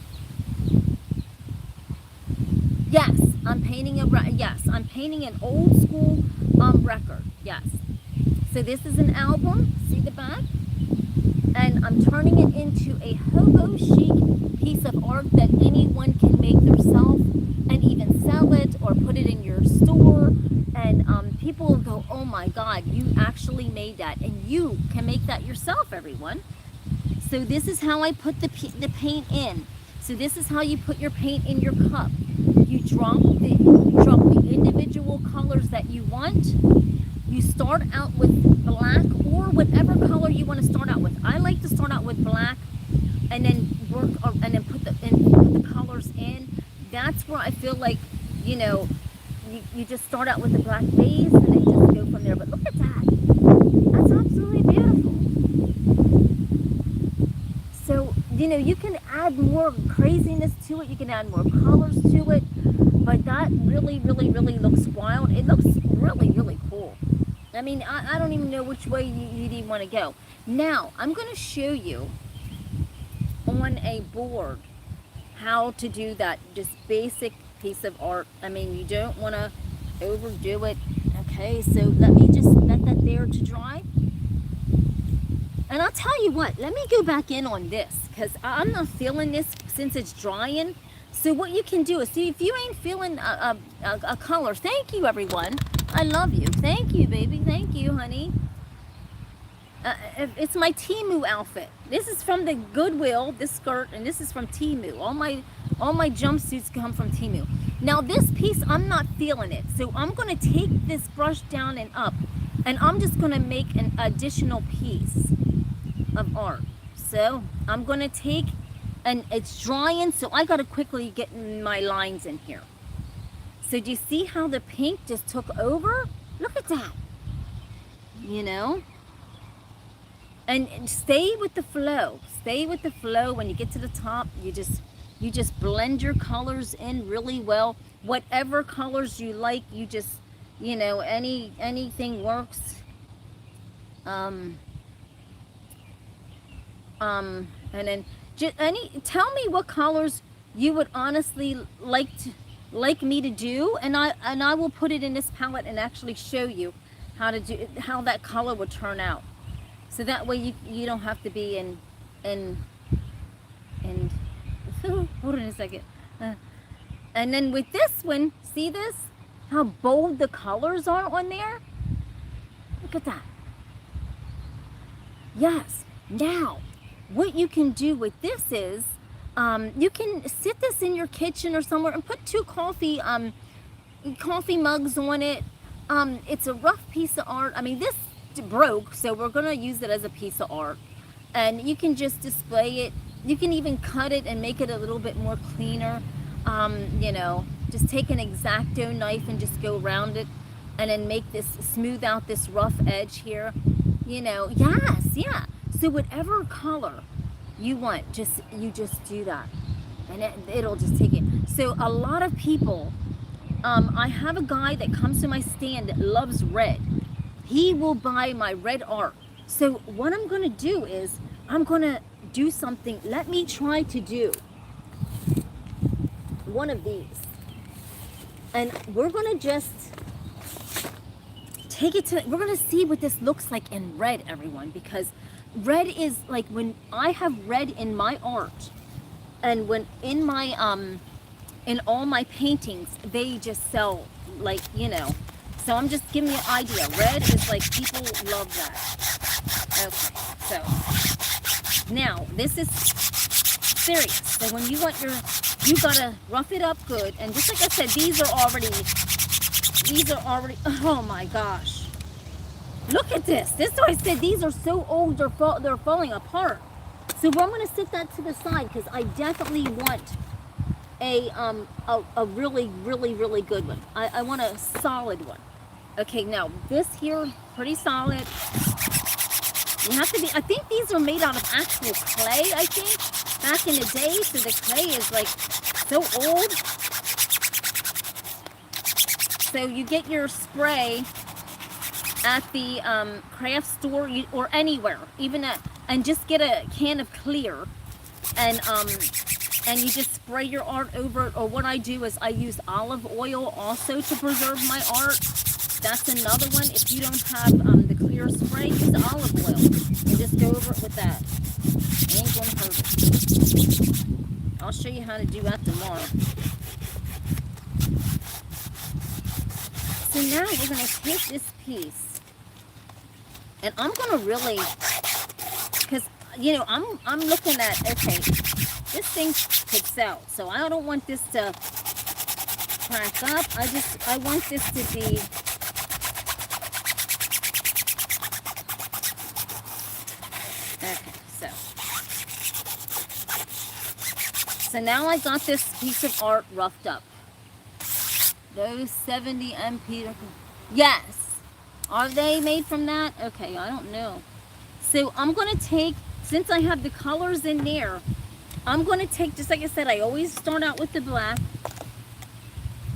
Yes, I'm painting an old school record. Yes. So this is an album. See the back? And I'm turning it into a hobo chic piece of art that anyone can make themselves and even sell it or put it in your store. And people will go, oh my God, you actually made that. And you can make that yourself, everyone. So this is how I put the paint in. So this is how you put your paint in your cup. You drop the individual colors that you want. You start out with black or whatever color you want to start out with. I like to start out with black and then put the colors in. That's where I feel like, you just start out with the black base and then just go from there. But look at that. That's absolutely beautiful. So, you can add more craziness to it. You can add more colors to it. But that really, really, really looks wild. It looks really, really cool. I mean, I don't even know which way you'd even want to go. Now, I'm going to show you on a board how to do that just basic piece of art. I mean, you don't want to overdo it. Okay, so let me just let that there to dry. And I'll tell you what, let me go back in on this because I'm not feeling this since it's drying. So what you can do is, see, if you ain't feeling a color, thank you, everyone. I love you. Thank you, baby. Thank you, honey. It's my Temu outfit. This is from the Goodwill, this skirt, and this is from Temu. All my jumpsuits come from Temu. Now, this piece, I'm not feeling it. So I'm going to take this brush down and up, and I'm just going to make an additional piece of art. So I'm going to take, and it's drying, so I got to quickly get my lines in here. So do you see how the pink just took over? Look at that. And stay with the flow. Stay with the flow. When you get to the top, you just blend your colors in really well. Whatever colors you like, you just, anything works. And then tell me what colors you would honestly like me to do, and I will put it in this palette and actually show you how that color would turn out. So that way you don't have to be in hold on a second. And then with this one, see this? How bold the colors are on there? Look at that. Yes. Now, what you can do with this is, you can sit this in your kitchen or somewhere and put 2 coffee mugs on it. It's a rough piece of art. I mean, this broke, so we're going to use it as a piece of art. And you can just display it. You can even cut it and make it a little bit more cleaner. Just take an X-Acto knife and just go around it and then smooth out this rough edge here. Yes, yeah. So whatever color you want, you just do that, and it'll just take it. So a lot of people, I have a guy that comes to my stand that loves red. He will buy my red art. So what I'm going to do is, I'm going to do something. Let me try to do one of these. And we're going to just take it to, we're going to see what this looks like in red, everyone, because red is like, when I have red in my art, and when in my, in all my paintings, they just sell, like, you know. So I'm just giving you an idea. Red is like, people love that. Okay, so now this is serious. So when you want your, you gotta rough it up good. And just like I said, these are already, oh my gosh. Look at this. This is what I said, these are so old, they're falling apart. So I'm gonna sit that to the side because I definitely want a really, really, really good one. I want a solid one. Okay, now this here, pretty solid. You have to be, I think these are made out of actual clay, I think, back in the day. So the clay is like so old. So you get your spray at the craft store or anywhere, even at, and just get a can of clear, and you just spray your art over it. Or what I do is I use olive oil also to preserve my art. That's another one. If you don't have the clear spray, use olive oil and just go over it with that. It ain't gonna hurt it. I'll show you how to do that tomorrow. So now we're gonna take this piece, and I'm gonna really, because you know I'm looking at, okay, this thing could sell, so I don't want this to crack up. I want this to be, okay, so now I got this piece of art roughed up. Those 70 MP, yes. Are they made from that? Okay, I don't know. So I'm going to take, since I have the colors in there, I'm going to take, just like I said, I always start out with the black.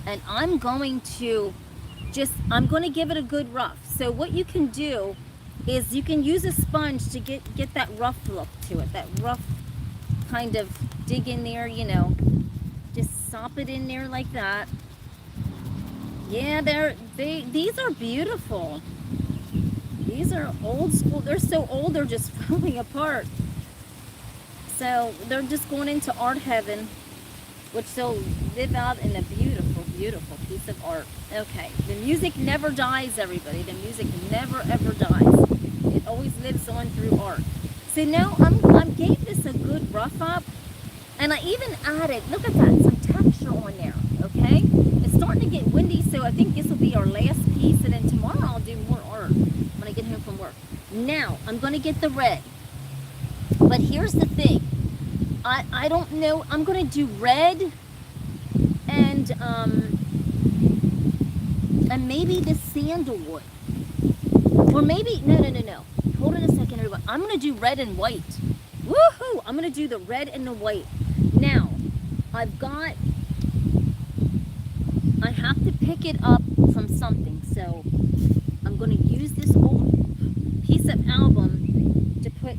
And I'm going to I'm going to give it a good rough. So what you can do is you can use a sponge to get that rough look to it. That rough kind of dig in there, you know. Just sop it in there like that. Yeah, these are beautiful. These are old school. They're so old, they're just falling apart. So they're just going into art heaven, which they'll live out in a beautiful, beautiful piece of art. Okay, the music never dies, everybody. The music never, ever dies. It always lives on through art. So now I gave this a good rough up, and I even added, look at that, some texture on there, okay? It's starting to get windy, so I think this will be our last piece, and then tomorrow I'll do more art when I get home from work. Now, I'm going to get the red. But here's the thing. I don't know. I'm going to do red and maybe the sandalwood. Or maybe, no. Hold on a second, everybody. I'm going to do red and white. Woohoo! I'm going to do the red and the white. Now, I have to pick it up from something. So, I'm going to use this old piece of album to put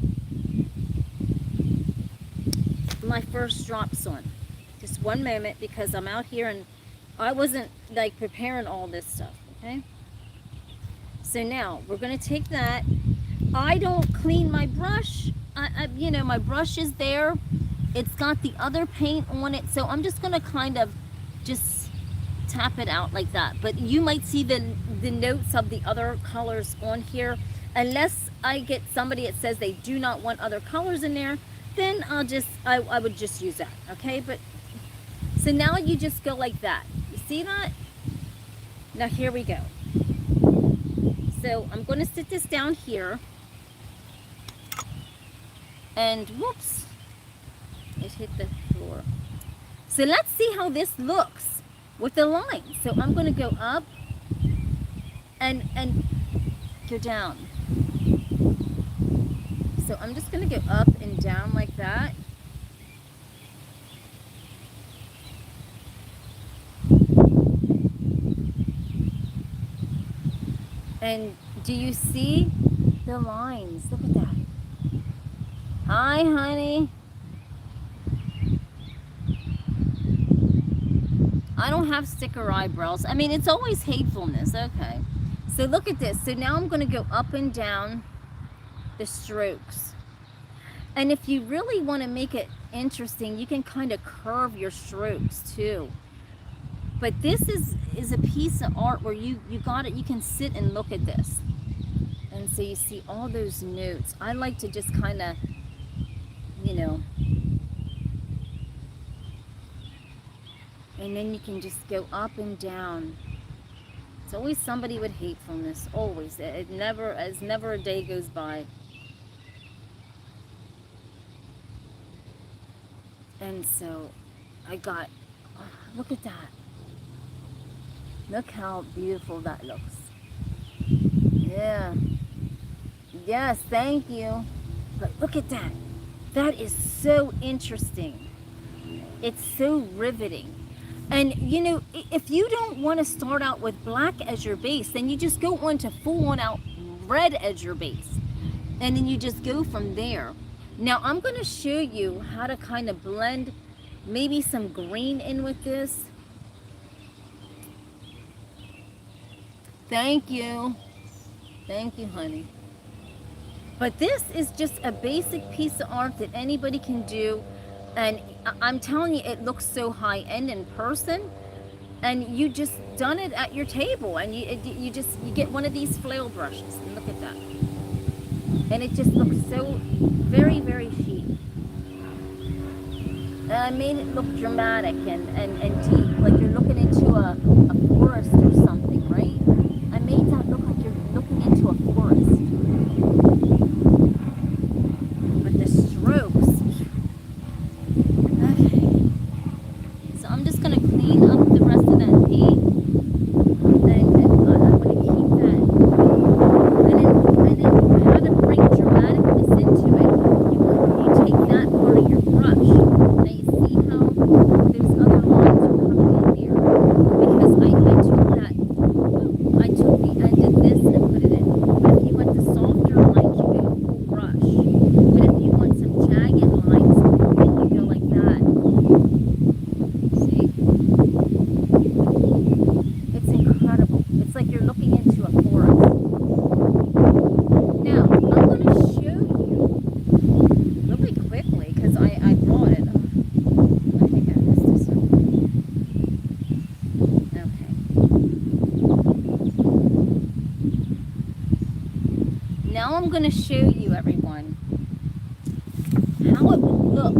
my first drops on. Just one moment, because I'm out here and I wasn't like preparing all this stuff, okay? So now we're going to take that. I don't clean my brush. You know, my brush is there. It's got the other paint on it. So I'm just going to kind of just tap it out like that. But you might see the notes of the other colors on here. Unless I get somebody that says they do not want other colors in there, then I would just use that, okay? But so now you just go like that. You see that? Now here we go. So I'm going to sit this down here, and whoops, it hit the floor. So let's see how this looks with the line. So I'm going to go up and go down. So I'm just going to go up and down like that. And do you see the lines? Look at that. Hi, honey. I don't have sticker eyebrows. I mean, it's always hatefulness. Okay. So look at this. So now I'm going to go up and down the strokes. And if you really want to make it interesting, you can kind of curve your strokes too. But this is a piece of art where you got it. You can sit and look at this. And so you see all those notes. I like to just kind of, you know, and then you can just go up and down. It's always somebody with hatefulness, always. It never, as never a day goes by. And so I got, oh, look at that. Look how beautiful that looks. Yeah. Yes, thank you. But look at that. That is so interesting. It's so riveting. And you know, if you don't want to start out with black as your base, then you just go on to full on out red as your base. And then you just go from there. Now I'm going to show you how to kind of blend maybe some green in with this. Thank you. Thank you, honey. But this is just a basic piece of art that anybody can do. And I'm telling you, it looks so high-end in person. And you just done it at your table. And you get one of these flail brushes. And look at that. And it just looks so very, very chic. And I made it look dramatic and deep. Like you're looking into a forest or something, right? I made that look like you're looking into a forest. But the strokes. Okay. So I'm just going to clean up the rest of that paint. And I'm going to keep that. And then how to bring dramaticness into it. You take that part of your brush. Now you see how those other lines are coming in there. Because I took the end of this and put it in. But if you want the softer lines, you go full brush. But if you want some jagged lines, then you go like that. See? It's incredible. It's like you're looking into a forest. Now, I'm going to show you really quickly because I brought it. I think I missed this one. Okay. Now I'm going to show you, everyone, how it will look.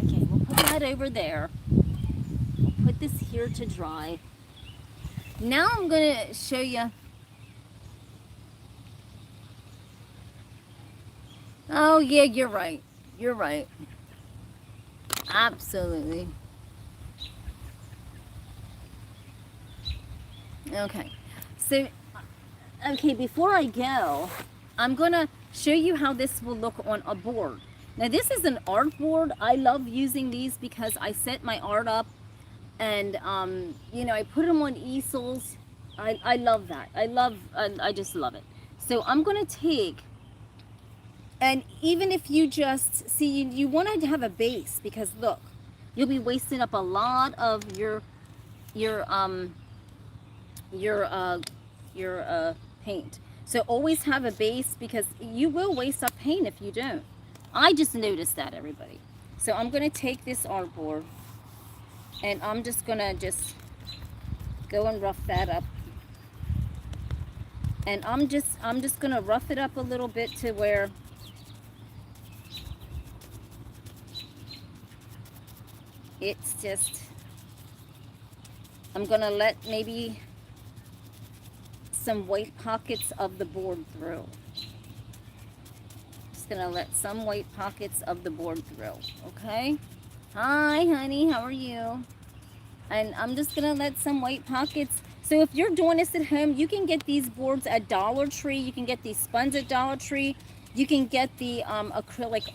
Okay, we'll put that over there. We'll put this here to dry. Now I'm going to show you. Oh, yeah, you're right. You're right. Absolutely. Okay. So, okay, before I go, I'm going to show you how this will look on a board. Now, this is an art board. I love using these because I set my art up and, you know, I put them on easels. I love that. I just love it. So I'm going to take, and even if you just, see, you want to have a base because look, you'll be wasting up a lot of your paint. So always have a base because you will waste up paint if you don't. I just noticed that, everybody. So I'm going to take this artboard and I'm just going to just go and rough that up. And I'm just going to rough it up a little bit to where it's just, I'm going to let maybe some white pockets of the board through. Just going to let some white pockets of the board through, okay? Hi, honey, how are you? And I'm just going to let some white pockets. So if you're doing this at home, you can get these boards at Dollar Tree. You can get these sponge at Dollar Tree. You can get the acrylic,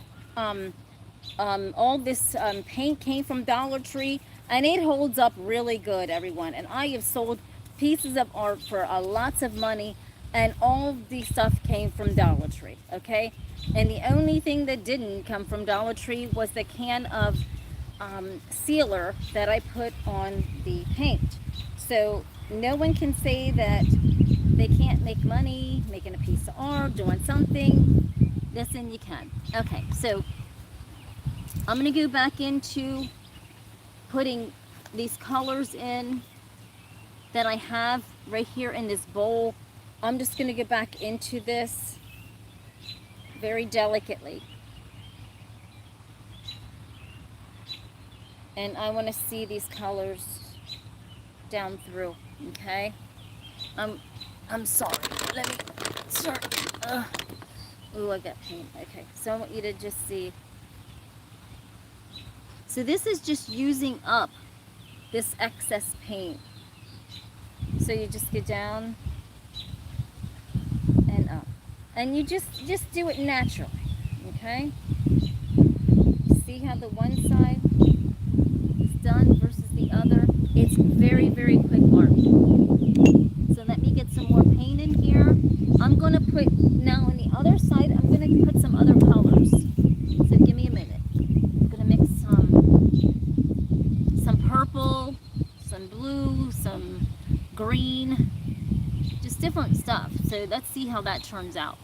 all this paint came from Dollar Tree. And it holds up really good, everyone. And I have sold pieces of art for lots of money. And all the stuff came from Dollar Tree, okay? And the only thing that didn't come from Dollar Tree was the can of sealer that I put on the paint. So no one can say that they can't make money making a piece of art, doing something. Listen, you can. Okay, so I'm going to go back into putting these colors in that I have right here in this bowl. I'm just going to get back into this very delicately. And I want to see these colors down through, okay? I'm sorry. Let me start. Ooh, I got paint. Okay, so I want you to just see. So this is just using up this excess paint. So you just get down and up. And you just do it naturally, okay? See how the one side is done versus the other? It's very, very quick art. So let me get some more paint in here. I'm going to put, now on the other side, I'm going to put some other colors. So give me a minute. I'm going to mix some purple, some blue, some green, just different stuff. So let's see how that turns out.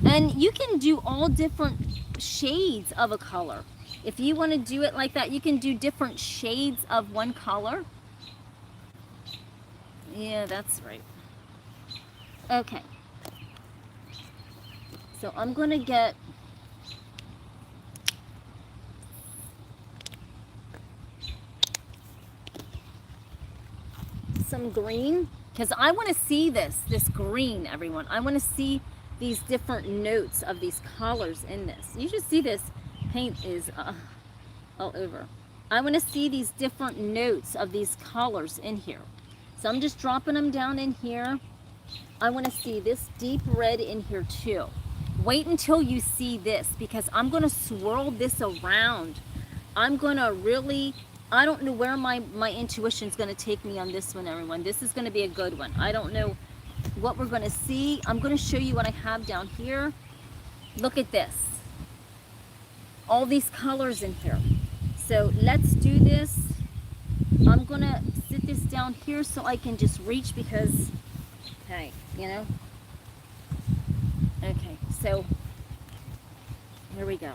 And you can do all different shades of a color. If you want to do it like that, you can do different shades of one color. Yeah, that's right. Okay. So I'm going to get some green, because I want to see this green, everyone. I want to see these different notes of these colors in this. You should see this paint is all over. I want to see these different notes of these colors in here. So I'm just dropping them down in here. I want to see this deep red in here too. Wait until you see this, because I'm going to swirl this around. I'm going to really, I don't know where my intuition is going to take me on this one, everyone. This is going to be a good one. I don't know what we're going to see. I'm going to show you what I have down here. Look at this. All these colors in here. So let's do this. I'm going to sit this down here so I can just reach, because, hey, you know. Okay, so here we go.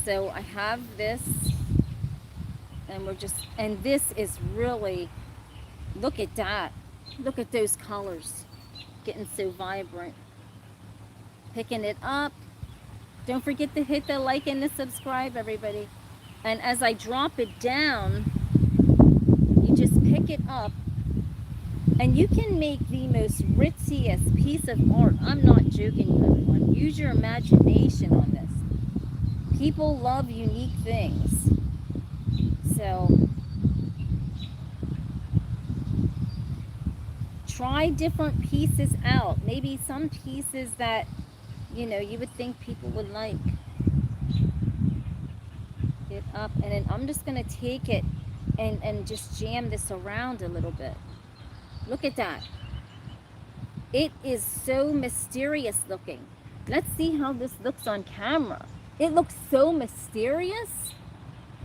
So I have this, and we're just, and this is really, look at that. Look at those colors getting so vibrant. Picking it up. Don't forget to hit the like and the subscribe, everybody. And as I drop it down, you just pick it up, and you can make the most ritziest piece of art. I'm not joking, everyone. Use your imagination on this. People love unique things. So try different pieces out. Maybe some pieces that, you know, you would think people would like. Get up, and then I'm just going to take it and just jam this around a little bit. Look at that. It is so mysterious looking. Let's see how this looks on camera. It looks so mysterious.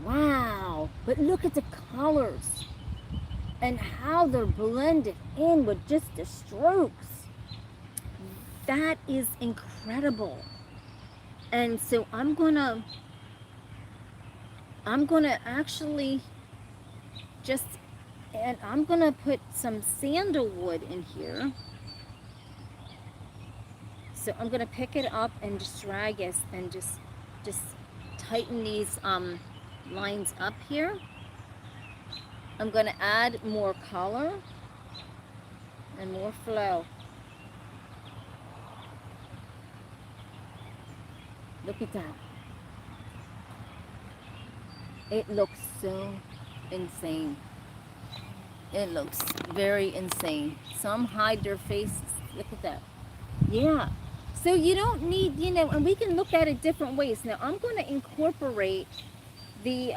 Wow. But look at the colors and how they're blended in with just the strokes. That is incredible. And so I'm gonna actually just, and I'm gonna put some sandalwood in here. So I'm gonna pick it up and just drag it and just tighten these lines up here. I'm gonna add more color and more flow. Look at that. It looks so insane. It looks very insane. Some hide their faces. Look at that. Yeah. So you don't need, you know, and we can look at it different ways. Now I'm going to incorporate the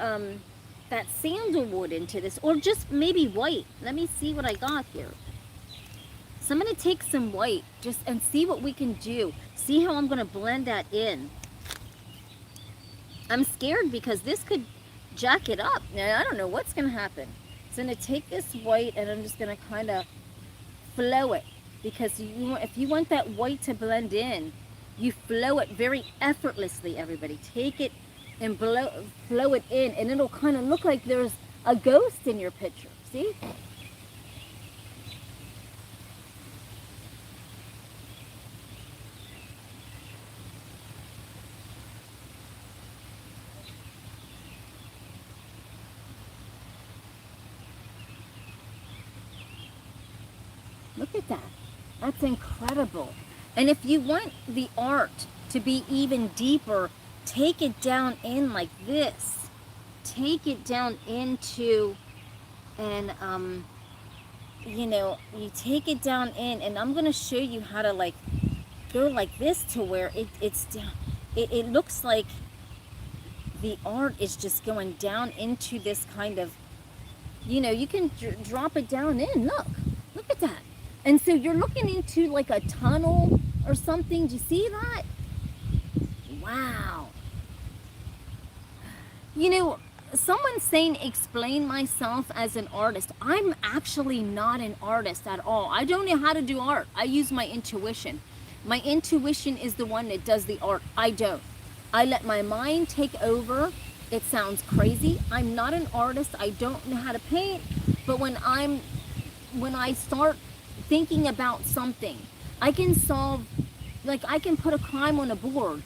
that sandalwood into this, or just maybe white. Let me see what I got here. So I'm going to take some white just and see what we can do. See how I'm going to blend that in. I'm scared because this could jack it up. Now, I don't know what's going to happen. So I'm going to take this white and I'm just going to kind of flow it, because if you want that white to blend in, you flow it very effortlessly, everybody. Take it and flow it in, and it'll kind of look like there's a ghost in your picture. See? Look at that. That's incredible. And if you want the art to be even deeper, take it down in like this. Take it down into, and you know, you take it down in, and I'm going to show you how to like go like this to where it's down. It looks like the art is just going down into this kind of, you know, you can drop it down in. Look at that. And so you're looking into like a tunnel or something. Do you see that? Wow. You know, someone's saying, explain myself as an artist. I'm actually not an artist at all. I don't know how to do art. I use my intuition. My intuition is the one that does the art. I don't. I let my mind take over. It sounds crazy. I'm not an artist. I don't know how to paint. But when I start thinking about something, I can solve, like I can put a crime on a board,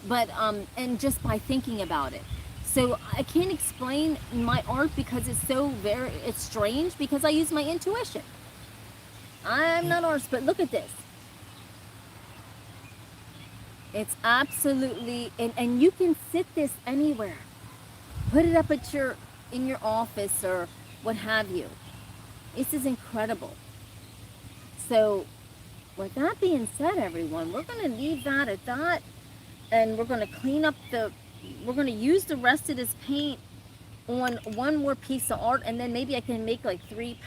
but and just by thinking about it. So I can't explain my art because it's strange, because I use my intuition. I'm not an artist, but look at this. It's absolutely, and you can sit this anywhere. Put it up at in your office or what have you. This is incredible. So with that being said, everyone, we're going to leave that at that, and we're going to clean up we're going to use the rest of this paint on one more piece of art, and then maybe I can make like 3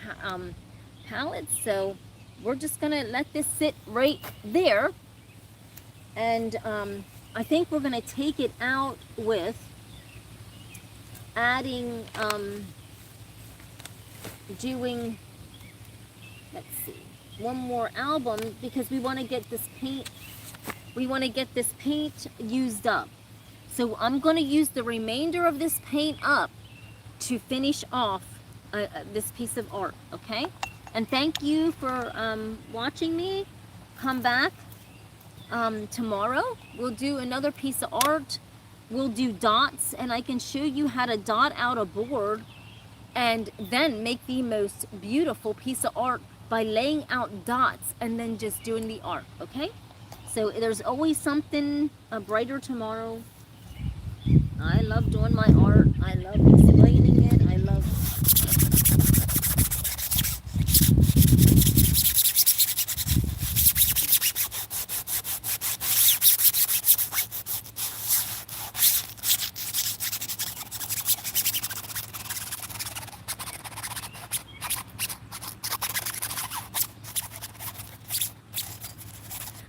palettes. So we're just going to let this sit right there, and I think we're going to take it out with adding, doing, let's see, one more album, because we want to get this paint used up. So I'm going to use the remainder of this paint up to finish off this piece of art, okay? And thank you for watching me. Come back tomorrow. We'll do another piece of art. We'll do dots, and I can show you how to dot out a board and then make the most beautiful piece of art by laying out dots and then just doing the art, okay? So there's always something brighter tomorrow. I love doing my art. I love explaining it. I love...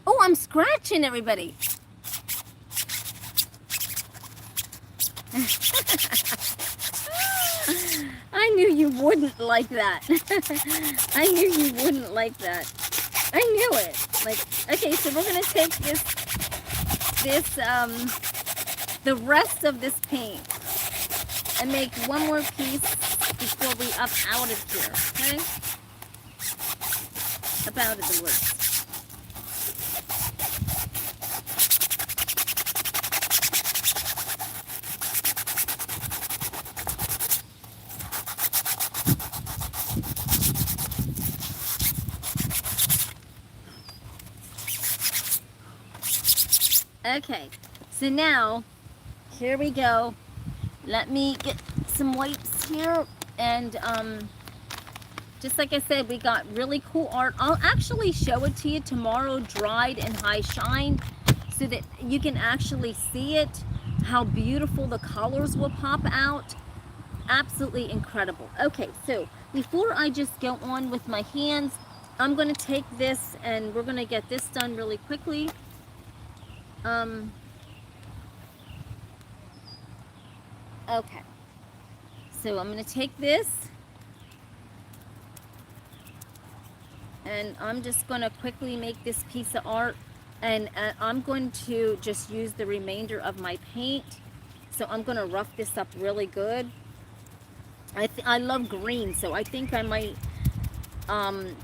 Oh, I'm scratching everybody. I knew you wouldn't like that. I knew you wouldn't like that. I knew it. Like, okay, so we're gonna take the rest of this paint and make one more piece before we up out of here, okay? Up out of the woods. Okay, so now, here we go. Let me get some wipes here, and just like I said, we got really cool art. I'll actually show it to you tomorrow, dried and high shine, so that you can actually see it, how beautiful the colors will pop out. Absolutely incredible. Okay, so before I just go on with my hands, I'm going to take this, and we're going to get this done really quickly. Okay, so I'm going to take this, and I'm just going to quickly make this piece of art, and I'm going to just use the remainder of my paint. So I'm going to rough this up really good. I love green, so I think I might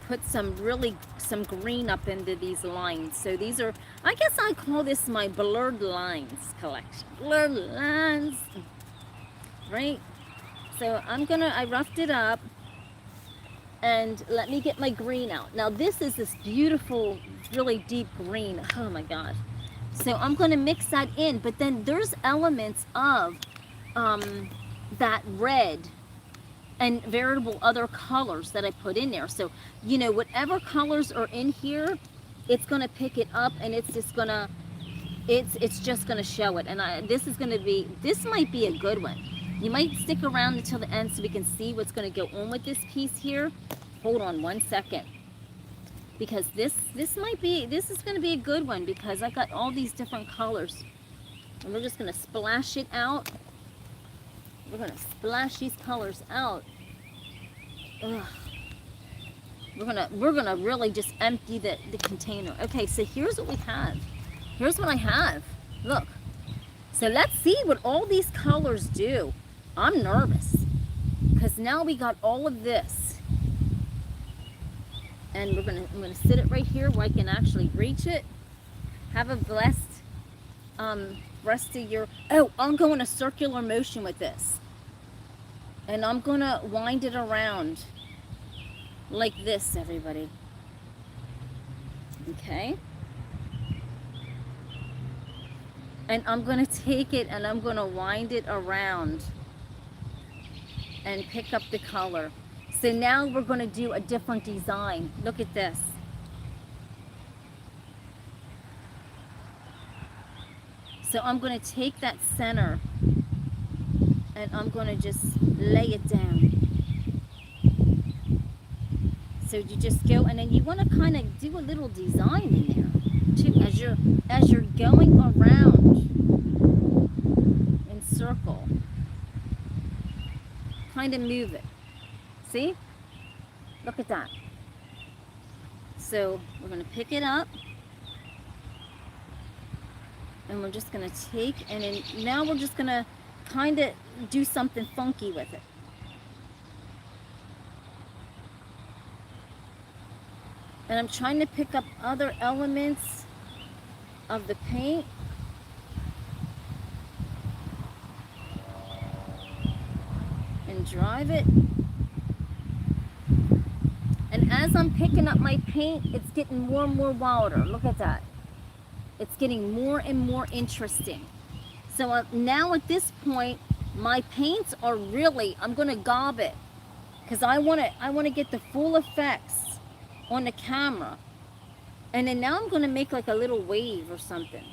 put some green up into these lines. So these are, I guess I call this my blurred lines collection. Blurred lines, right? So I roughed it up, and let me get my green out. Now this is this beautiful, really deep green. Oh my gosh. So I'm going to mix that in, but then there's elements of that red and veritable other colors that I put in there. So, you know, whatever colors are in here, it's going to pick it up, and it's just going to, it's just going to show it. And this might be a good one. You might stick around until the end so we can see what's going to go on with this piece here. Hold on one second. Because this is going to be a good one, because I got all these different colors. And we're just going to splash it out. We're going to splash these colors out. Ugh. We're gonna really just empty the container. Okay, so here's what we have. Here's what I have. Look. So let's see what all these colors do. I'm nervous, because now we got all of this. And I'm gonna sit it right here where I can actually reach it. Have a blessed rest of your, I'm going a circular motion with this. And I'm gonna wind it around like this, everybody. Okay? And I'm gonna take it and I'm gonna wind it around and pick up the color. So now we're gonna do a different design. Look at this. So I'm gonna take that center and I'm gonna just lay it down. So you just go, and then you want to kind of do a little design in there too, as you're going around in circle. Kind of move it. See? Look at that. So we're going to pick it up, and we're just going to take, and then now we're just going to kind of do something funky with it. And I'm trying to pick up other elements of the paint. And drive it. And as I'm picking up my paint, it's getting more and more wilder. Look at that. It's getting more and more interesting. So now at this point, my paints are really, I'm going to gob it. Because I want to get the full effects on the camera. And then now I'm going to make like a little wave or something.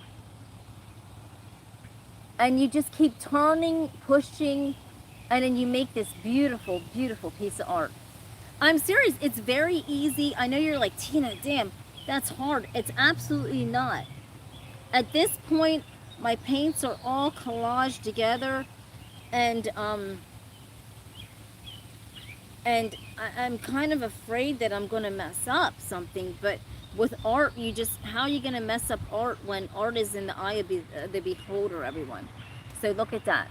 And you just keep turning, pushing, and then you make this beautiful, beautiful piece of art. I'm serious. It's very easy. I know you're like, Tina, damn, that's hard. It's absolutely not. At this point, my paints are all collaged together, and I'm kind of afraid that I'm going to mess up something. But with art, how are you going to mess up art when art is in the eye of the beholder, everyone? So look at that.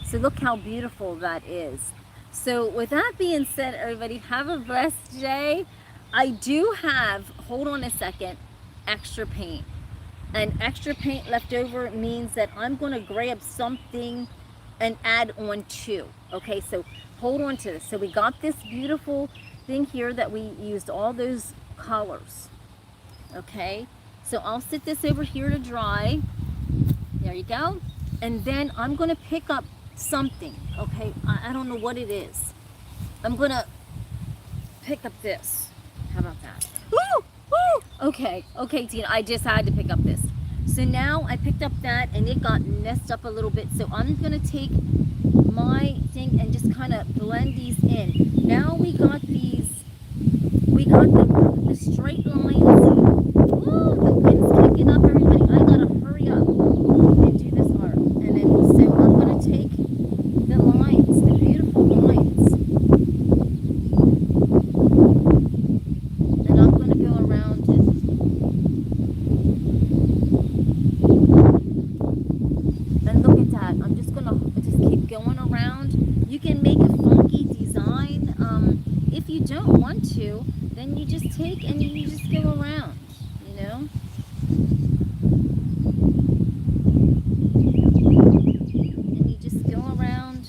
So look how beautiful that is. So with that being said, everybody, have a blessed day. I do have, hold on a second, extra paint. And extra paint left over means that I'm going to grab something and add on to. Okay, so hold on to this. So we got this beautiful thing here that we used all those colors. Okay, so I'll sit this over here to dry. There you go. And then I'm going to pick up something. Okay, I don't know what it is. I'm going to pick up this. How about that? Woo! Woo! Okay, Tina, I just had to pick up this. So now I picked up that, and it got messed up a little bit. So I'm going to take my thing and just kind of blend these in. Now we got the straight lines. Ooh, the wind's kicking up, everybody. I got to hurry want to, then you just take and you just go around, you know. And you just go around.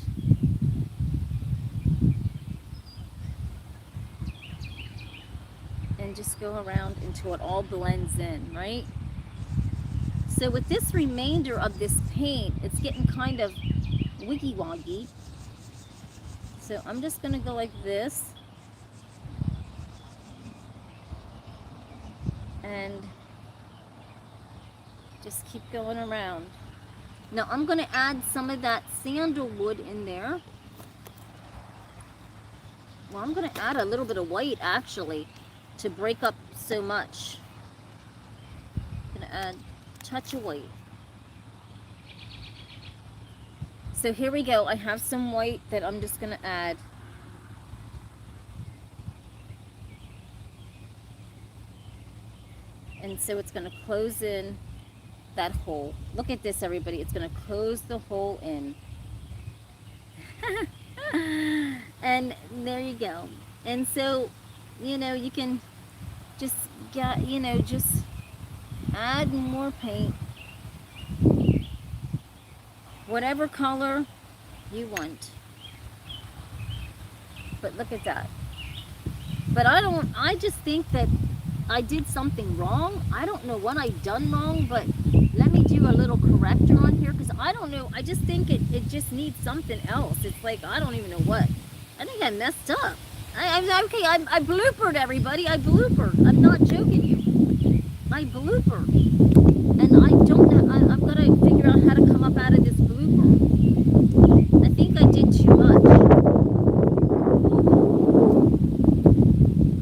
And just go around until it all blends in, right? So with this remainder of this paint, it's getting kind of wiggy-woggy. So I'm just going to go like this. And just keep going around. Now I'm going to add some of that sandalwood in there. Well, I'm going to add a little bit of white actually to break up so much. I'm going to add a touch of white. So here we go. I have some white that I'm just going to add. And so it's going to close in that hole. Look at this, everybody. It's going to close the hole in. And there you go. And so, you know, you can just get, you know, just add more paint. Whatever color you want. But look at that. But I just think that I did something wrong. I don't know what I've done wrong, but let me do a little corrector on here because I don't know. I just think it just needs something else. It's like, I don't even know what. I think I messed up. Okay, I bloopered, everybody. I bloopered. I'm not joking you. I bloopered. And I don't know. I've got to figure out how to come up out of this blooper. I think I did too much.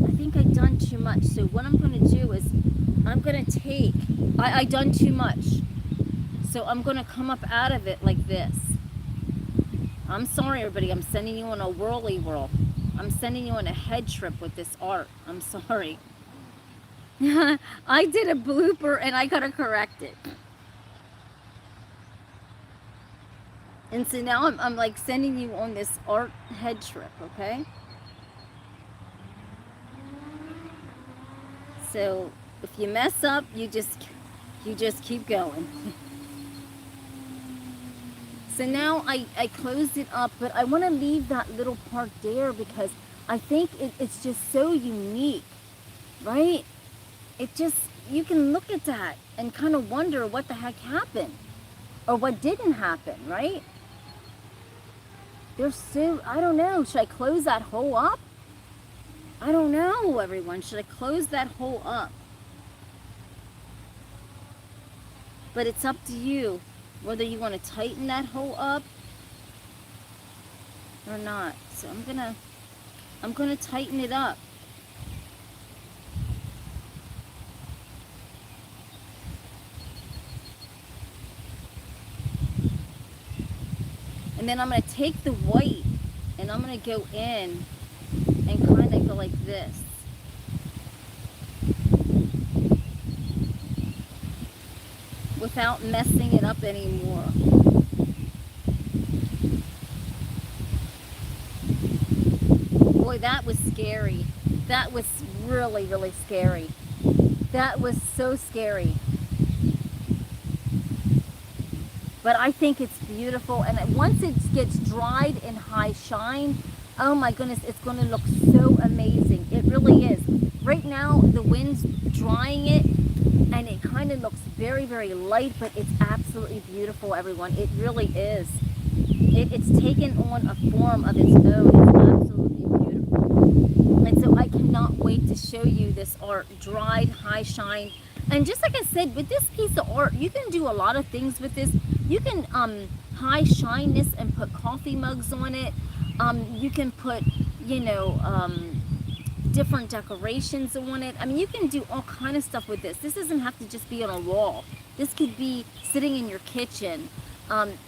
I think I've done too much. So what I'm going to do is I'm going to take, I done too much. So I'm going to come up out of it like this. I'm sorry, everybody. I'm sending you on a whirly whirl. I'm sending you on a head trip with this art. I'm sorry. I did a blooper and I got to correct it. And so now I'm like sending you on this art head trip, okay? So if you mess up, you just keep going. So now I closed it up, but I want to leave that little part there because I think it's just so unique, right? It just, you can look at that and kind of wonder what the heck happened or what didn't happen, right? They're so, I don't know, should I close that hole up? I don't know, everyone. Should I close that hole up? But it's up to you whether you want to tighten that hole up or not. So I'm gonna tighten it up. And then I'm going to take the white and I'm going to go in and kind of go like this. Without messing it up anymore. Boy, that was scary. That was really, really scary. That was so scary. But I think it's beautiful, and once it gets dried in high shine, oh my goodness, it's going to look so amazing. It really is. Right now, the wind's drying it, and it kind of looks very, very light, but it's absolutely beautiful, everyone. It really is. It's taken on a form of its own. It's absolutely beautiful. And so I cannot wait to show you this art, dried, high shine. And just like I said, with this piece of art, you can do a lot of things with this. You can high shine this and put coffee mugs on it. You can put, you know, different decorations on it. I mean, you can do all kind of stuff with this. This doesn't have to just be on a wall. This could be sitting in your kitchen,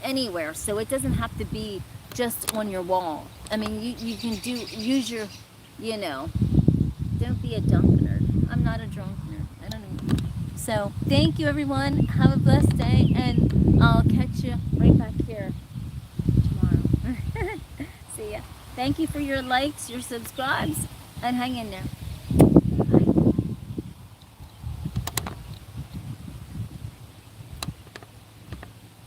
anywhere. So it doesn't have to be just on your wall. I mean, you can use your, you know, don't be a drunk nerd. I'm not a drunk nerd. I don't know. So thank you, everyone. Have a blessed day, and I'll catch you right back here tomorrow. See ya. Thank you for your likes, your subscribes. And hang in there.